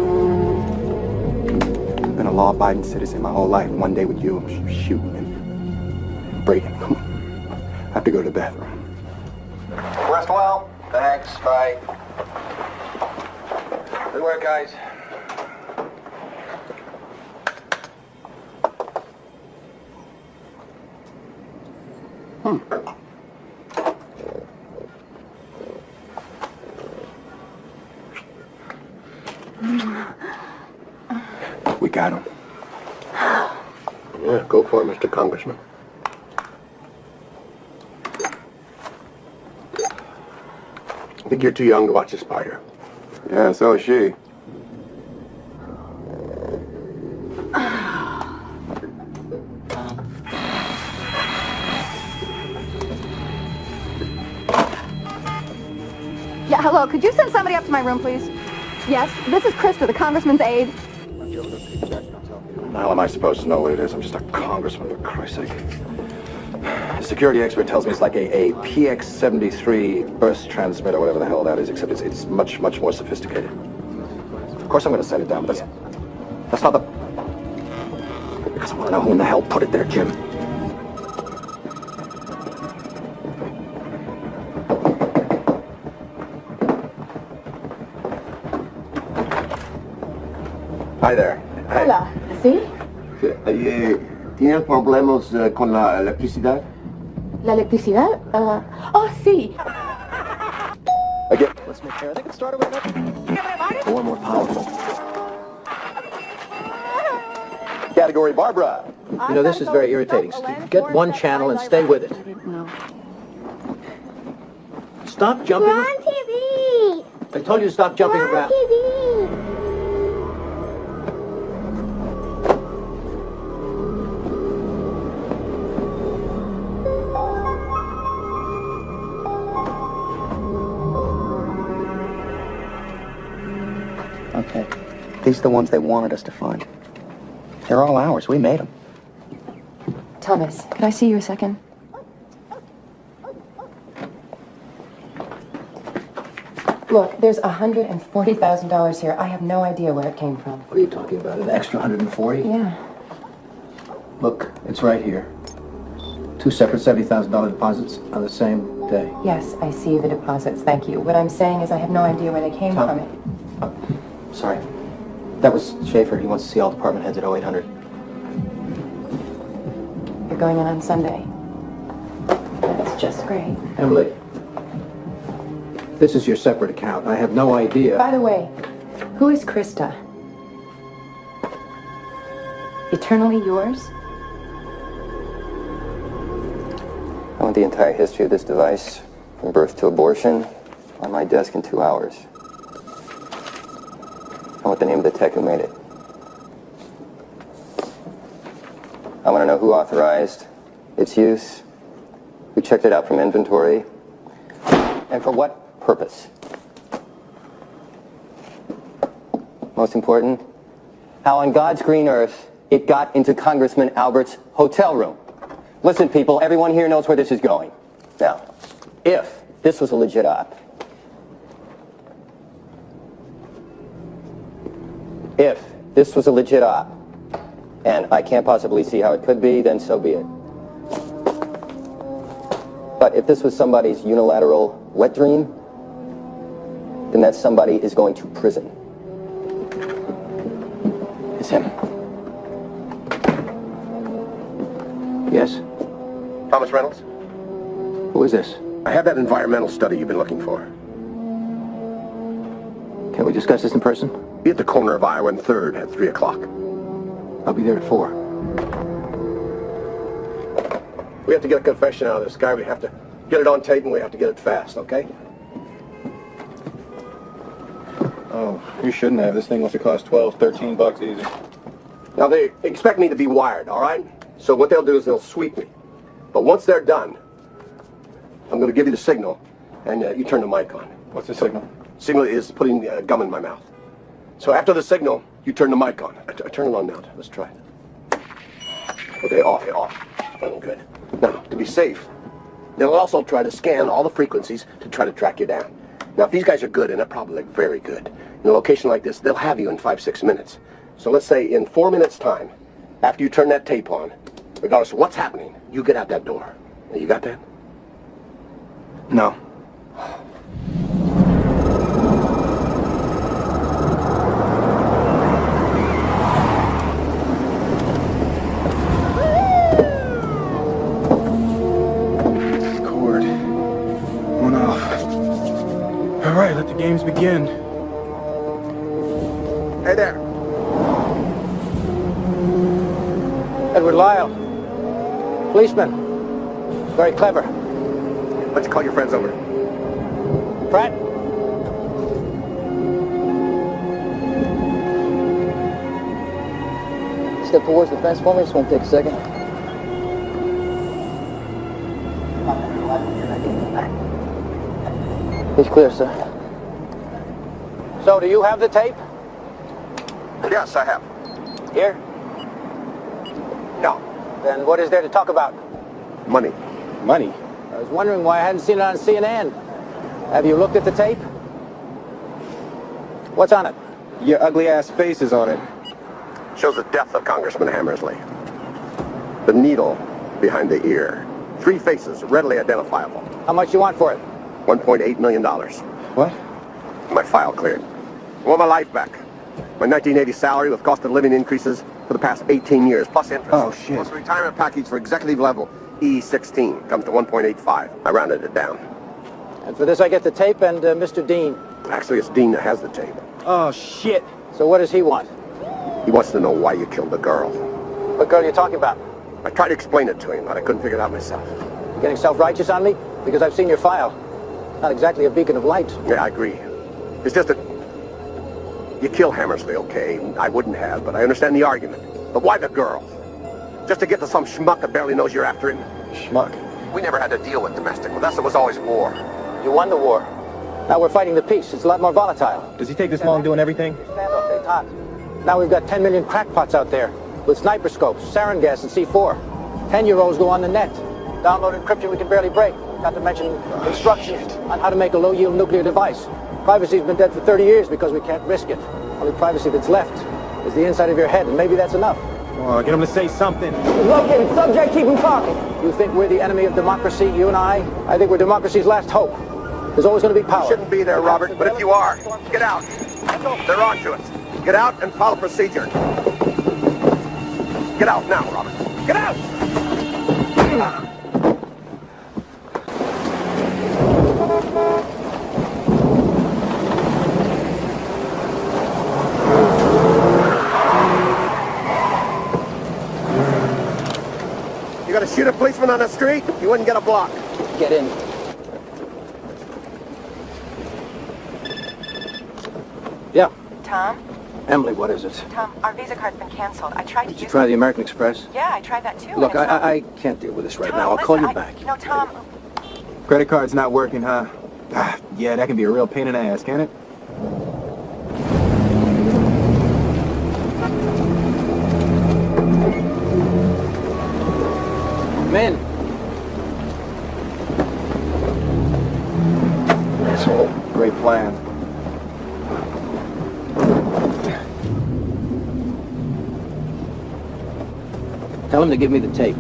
Been a law-abiding citizen my whole life. One day with you, I'm shooting and breaking. Come on. I have to go to the bathroom. Rest well. Thanks. Bye. Good work, guys. We got him. Yeah, go for it, Mr. Congressman. I think you're too young to watch a spider. Yeah, so is she. Yeah, hello. Could you send somebody up to my room, please? Yes, this is Krista, the congressman's aide. How am I supposed to know what it is? I'm just a congressman, for Christ's sake. The security expert tells me it's like a PX-73 burst transmitter, whatever the hell that is, except it's much, much more sophisticated. Of course I'm going to set it down, but that's not the... Because I want to know who in the hell put it there, Jim. Hi there. Hola. ¿Sí? ¿Tienes problemas con la electricidad? ¿La electricidad? Oh, sí. Again. Let's make sure. I think it started with that. More and more powerful. Category Barbara. You know, this is very irritating, Steve. Get one channel and stay with it. Stop jumping. We're on TV. I told you to stop jumping We're around. on TV. These are the ones they wanted us to find. They're all ours. We made them. Thomas, could I see you a second? Look, there's $140,000 here. I have no idea where it came from. What are you talking about? An extra 140? Yeah. Look, it's right here. Two separate $70,000 deposits on the same day. Yes, I see the deposits. Thank you. What I'm saying is I have no idea where they came from. Sorry. That was Schaefer. He wants to see all department heads at 0800. You're going in on Sunday. That's just great. Emily, this is your separate account. I have no idea. By the way, who is Krista? Eternally yours? I want the entire history of this device, from birth to abortion, on my desk in 2 hours. I want the name of the tech who made it. I want to know who authorized its use, who checked it out from inventory, and for what purpose. Most important, how on God's green earth it got into Congressman Albert's hotel room. Listen, people, everyone here knows where this is going. Now, if this was a legit op, and I can't possibly see how it could be, then so be it. But if this was somebody's unilateral wet dream, then that somebody is going to prison. It's him. Yes? Thomas Reynolds? Who is this? I have that environmental study you've been looking for. Can we discuss this in person? Be at the corner of Iowa and 3rd at 3 o'clock. I'll be there at 4. We have to get a confession out of this guy. We have to get it on tape, and we have to get it fast, okay? Oh, you shouldn't have. This thing must have cost $12, $13 easy. Now, they expect me to be wired, all right? So what they'll do is they'll sweep me. But once they're done, I'm going to give you the signal, and you turn the mic on. What's the signal? Signal is putting gum in my mouth. So after the signal, you turn the mic on. I turn it on now. Let's try it. Okay, off. Oh, good. Now, to be safe, they'll also try to scan all the frequencies to try to track you down. Now, if these guys are good, and they're probably very good, in a location like this, they'll have you in 5-6 minutes. So let's say in 4 minutes' time, after you turn that tape on, regardless of what's happening, you get out that door. Now, you got that? No. Cord. One off. All right, let the games begin. Hey there. Edward Lyle. Policeman. Very clever. Why don't you call your friends over? Pratt? Step towards the fence for me. Just want to take a second. It's clear, sir. So, do you have the tape? Yes, I have. Here? No. Then what is there to talk about? Money. Money? I was wondering why I hadn't seen it on CNN. Have you looked at the tape? What's on it? Your ugly ass face is on it. Shows the death of Congressman Hammersley. The needle behind the ear. 3 faces, readily identifiable. How much you want for it? $1.8 million. What? My file cleared. I want my life back. My 1980 salary with cost of living increases for the past 18 years, plus interest. Oh, shit. Plus the retirement package for executive level E16 comes to 1.85. I rounded it down. And for this I get the tape and Mr. Dean. Actually, it's Dean that has the tape. Oh, shit. So what does he want? He wants to know why you killed the girl. What girl are you talking about? I tried to explain it to him, but I couldn't figure it out myself. You getting self-righteous on me? Because I've seen your file. Not exactly a beacon of light. Yeah, I agree. It's just that you kill Hammersley, okay? I wouldn't have, but I understand the argument. But why the girl? Just to get to some schmuck that barely knows you're after him? Schmuck. We never had to deal with domestic. With us, it was always war. You won the war. Now we're fighting the peace. It's a lot more volatile. Does he take this long doing everything? Stand up, stay taut. Now we've got 10 million crackpots out there with sniper scopes, sarin gas, and C4. 10-year-olds go on the net. Download encryption we can barely break. Not to mention instructions on how to make a low-yield nuclear device. Privacy's been dead for 30 years because we can't risk it. Only privacy that's left is the inside of your head, and maybe that's enough. Oh, get him to say something. Located subject, keep him talking. You think we're the enemy of democracy, you and I? I think we're democracy's last hope. There's always going to be power. You shouldn't be there, Robert, but if you are, get out. They're on to us. Get out and follow procedure. Get out now, Robert. Get out! You gonna shoot a policeman on the street? You wouldn't get a block. Get in. Yeah. Tom? Emily, what is it? Tom, our Visa card's been canceled. I tried to Did you try the American Express? Yeah, I tried that too. Look, I can't deal with this right now. I'll call you back. No, Tom. Credit card's not working, huh? Yeah, that can be a real pain in the ass, can't it? Come in. Asshole. Great plan. Tell him to give me the tape.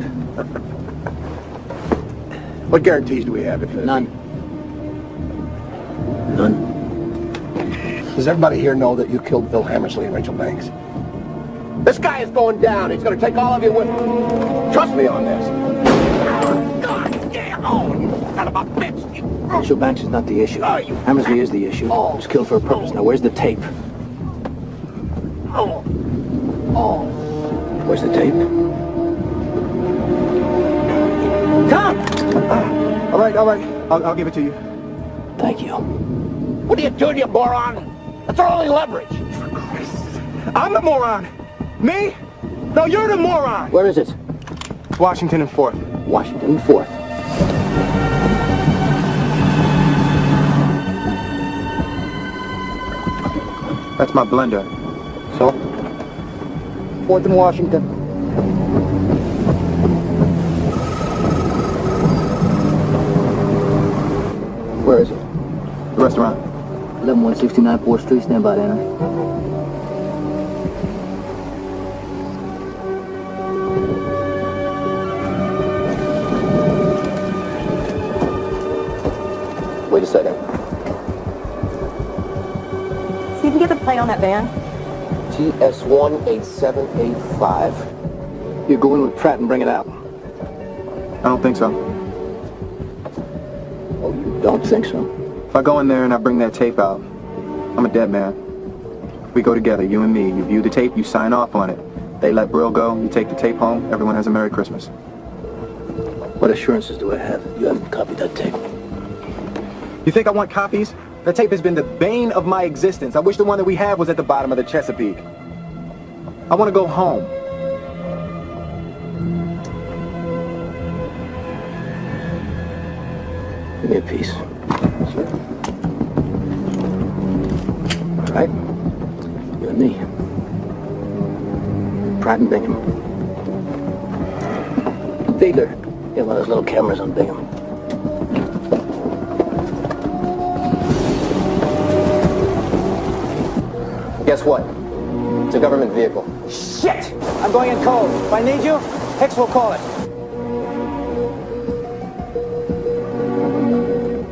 What guarantees do we have? None. None. Does everybody here know that you killed Bill Hammersley and Rachel Banks? This guy is going down. He's gonna take all of you with him. Trust me on this. God damn! Oh, you son of a bitch! Rachel Banks is not the issue. Hammersley is the issue. He was killed for a purpose. Now, where's the tape? Where's the tape? Tom! All right. I'll give it to you. Thank you. What are you doing, you moron? That's our only leverage. I'm the moron. Me? No, you're the moron. Where is it? Washington and 4th. Washington and 4th. That's my blender. So? 4th and Washington. Where is it? The restaurant. 11169 4th Street, stand by, Anna. Wait a second. See if you can get the plate on that van. GS18785. You go in with Pratt and bring it out. I don't think so. Oh, you don't think so? If I go in there and I bring that tape out, I'm a dead man. We go together, you and me. You view the tape, you sign off on it. They let Brill go, you take the tape home, everyone has a Merry Christmas. What assurances do I have that you haven't copied that tape? You think I want copies? That tape has been the bane of my existence. I wish the one that we have was at the bottom of the Chesapeake. I want to go home. Give me a piece. Sure. All right. You and me. Pratt and Bingham. Fiedler. Get one of those little cameras on Bingham. Guess what? It's a government vehicle. Shit! I'm going in cold. If I need you, Hicks will call it.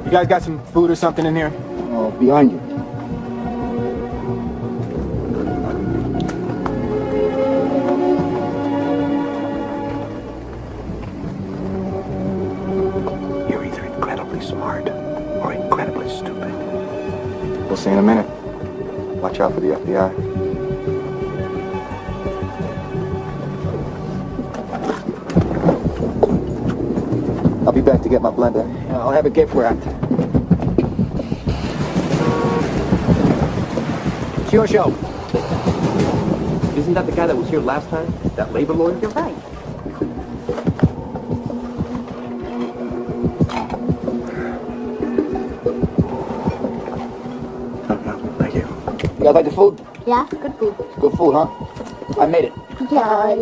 You guys got some food or something in here? Oh, behind you. You're either incredibly smart or incredibly stupid. We'll see in a minute. Watch out for the FBI. I'll be back to get my blender. I'll have a gift wrapped. It's your show. Isn't that the guy that was here last time? That labor lawyer? You're right. Thank you. You guys like the food? Yeah, good food. Good food, huh? I made it. Yeah.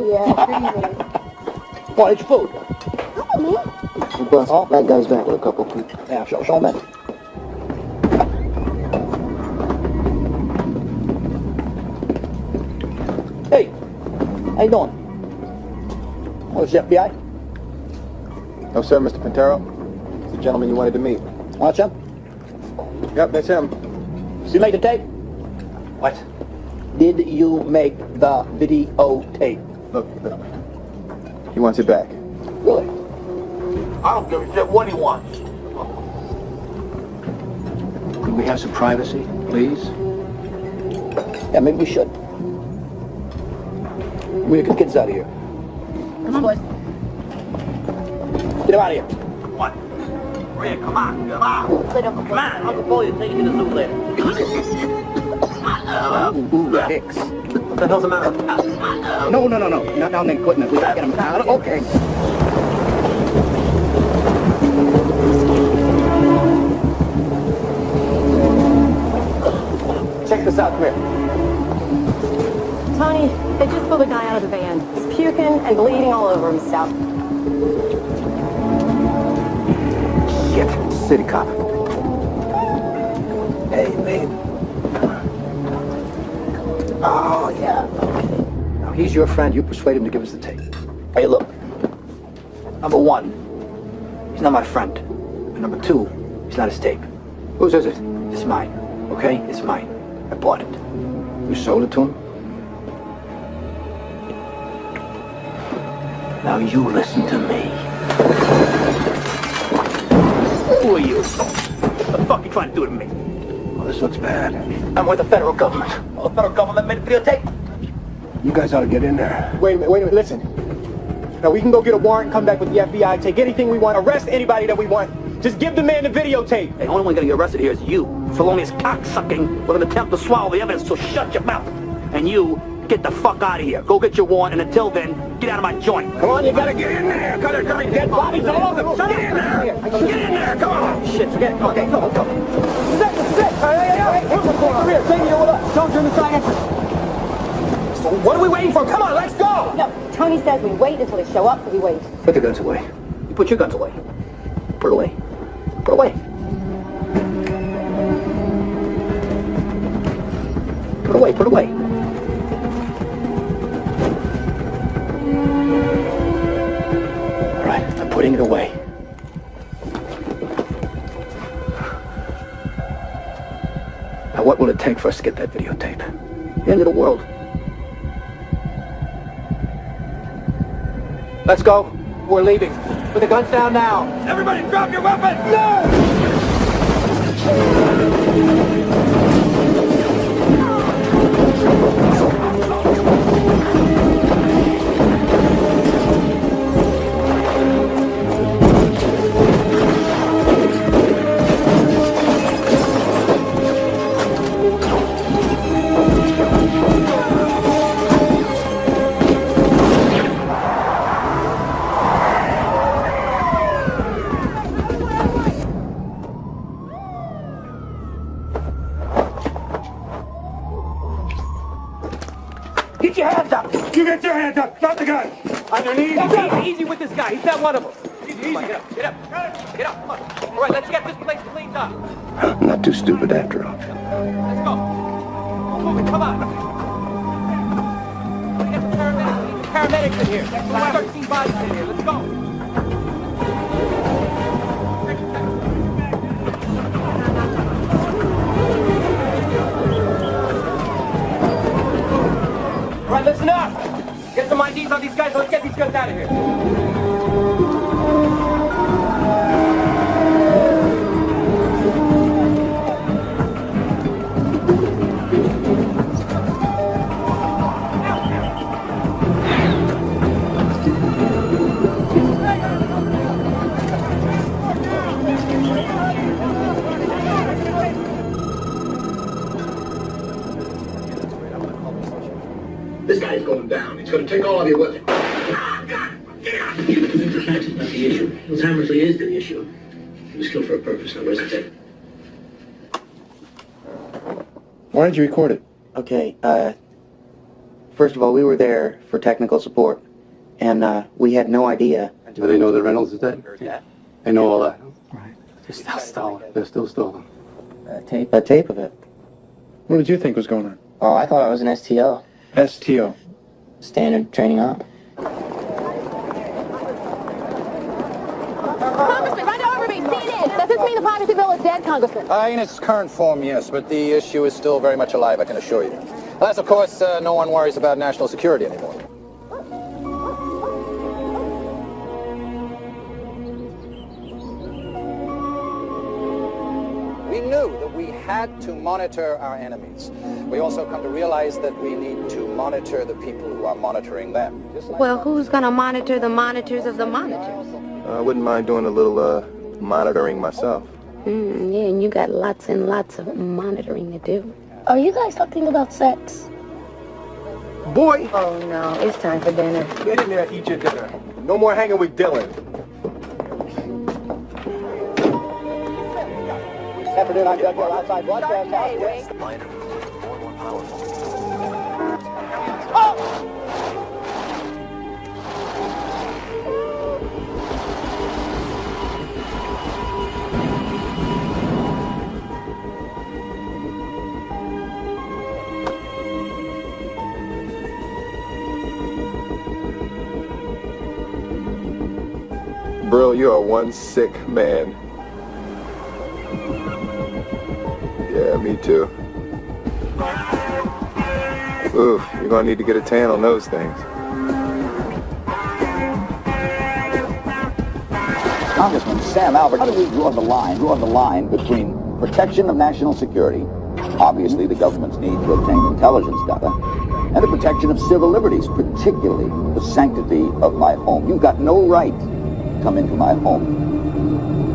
Well, it's your food. Me? Oh, that guy's back with a couple. Yeah, show him that. Hey, how you doing? Oh, it's the FBI? No, sir, Mr. Pintero. It's the gentleman you wanted to meet. Oh, that's him? Yep, that's him. So you make the tape? What? Did you make the videotape? Look, he wants it back. Really? I don't give a shit what he wants. Could we have some privacy, please? Yeah, maybe we should. We get the kids out of here. Come on, boys. Get him out of here. What? Red, come on. Come on. Come on. Uncle Foley will take you to the zoo later. Hicks. What the hell's the matter? No. Not down the equipment. We gotta get him out. Okay. Check this out, come here. Tony, they just pulled a guy out of the van. He's puking and bleeding all over himself. Shit. City cop. Hey, babe. Oh, yeah. Now, he's your friend. You persuade him to give us the tape. Hey, look. Number one, he's not my friend. And number two, he's not his tape. Whose is it? It's mine. Okay? It's mine. I bought it. You sold it to him? Now you listen to me. Who are you? What the fuck are you trying to do to me? Well, this looks bad. I'm with the federal government. Well, the federal government made a videotape. You guys ought to get in there. Wait a minute, listen. Now, we can go get a warrant, come back with the FBI, take anything we want, arrest anybody that we want. Just give the man the videotape. Hey, the only one gonna get arrested here is you. Felonious cocksucking with an attempt to swallow the evidence, so shut your mouth. And you, get the fuck out of here. Go get your warrant, and until then, get out of my joint. Come on, you gotta get in there. There's dead bodies all over them. Get in there. Get in there, come on. Shit, forget it. Okay, go. Sit. Hey, come here, stay here with us. Don't turn the side entrance. So what are we waiting for? Come on, let's go! No, Tony says we wait until they show up, we wait. Put the guns away. You put your guns away. Put it away. Put it away. Put it away, put it away. All right, I'm putting it away. Now, what will it take for us to get that videotape? The end of the world. Let's go. We're leaving. Put the guns down now. Everybody drop your weapons! No! Get your hands up! You get your hands up! Drop the gun! On your knees! Easy with this guy. He's not one of them. Easy. Get up. Get up. Get up. Come on. All right, let's get this place cleaned up. I'm not too stupid after all. Let's go. Move it. Come on. Get the paramedics. We need the paramedics in here. There's 13 bodies in here. Let's go. All right, listen up. Get some IDs on these guys. Let's get these guns out of here. This guy's going down. He's going to take all of you with him. The facts is not the issue. Well, Hammersley is the issue. He was killed for a purpose. Now, where's the tape? Why did you record it? Okay, first of all, we were there for technical support, and we had no idea. Do they know that Reynolds is dead? Yeah. They know all that. Right. They're still stolen. They're still stolen. A tape of it. What did you think was going on? Oh, I thought it was an STO. STO. Standard training op. Congressman, run over me. See this. Does this mean the privacy bill is dead, Congressman? In its current form, yes, but the issue is still very much alive, I can assure you. Unless, of course, no one worries about national security anymore. We knew that we had to monitor our enemies. We also come to realize that we need to monitor the people who are monitoring them. Well, who's going to monitor the monitors of the monitors? I wouldn't mind doing a little, monitoring myself. Yeah, and you got lots and lots of monitoring to do. Are you guys talking about sex? Boy! Oh, no, it's time for dinner. Get in there and eat your dinner. No more hanging with Dylan. Afternoon, I'm Doug Hill, outside broadcast house. The lighter was more and more powerful. Brill, you are one sick man. Yeah, me too. Oof, you're gonna need to get a tan on those things. Congressman Sam Albert, how do we draw the line between protection of national security, obviously the government's need to obtain intelligence data, and the protection of civil liberties, particularly the sanctity of my home? You've got no right to come into my home.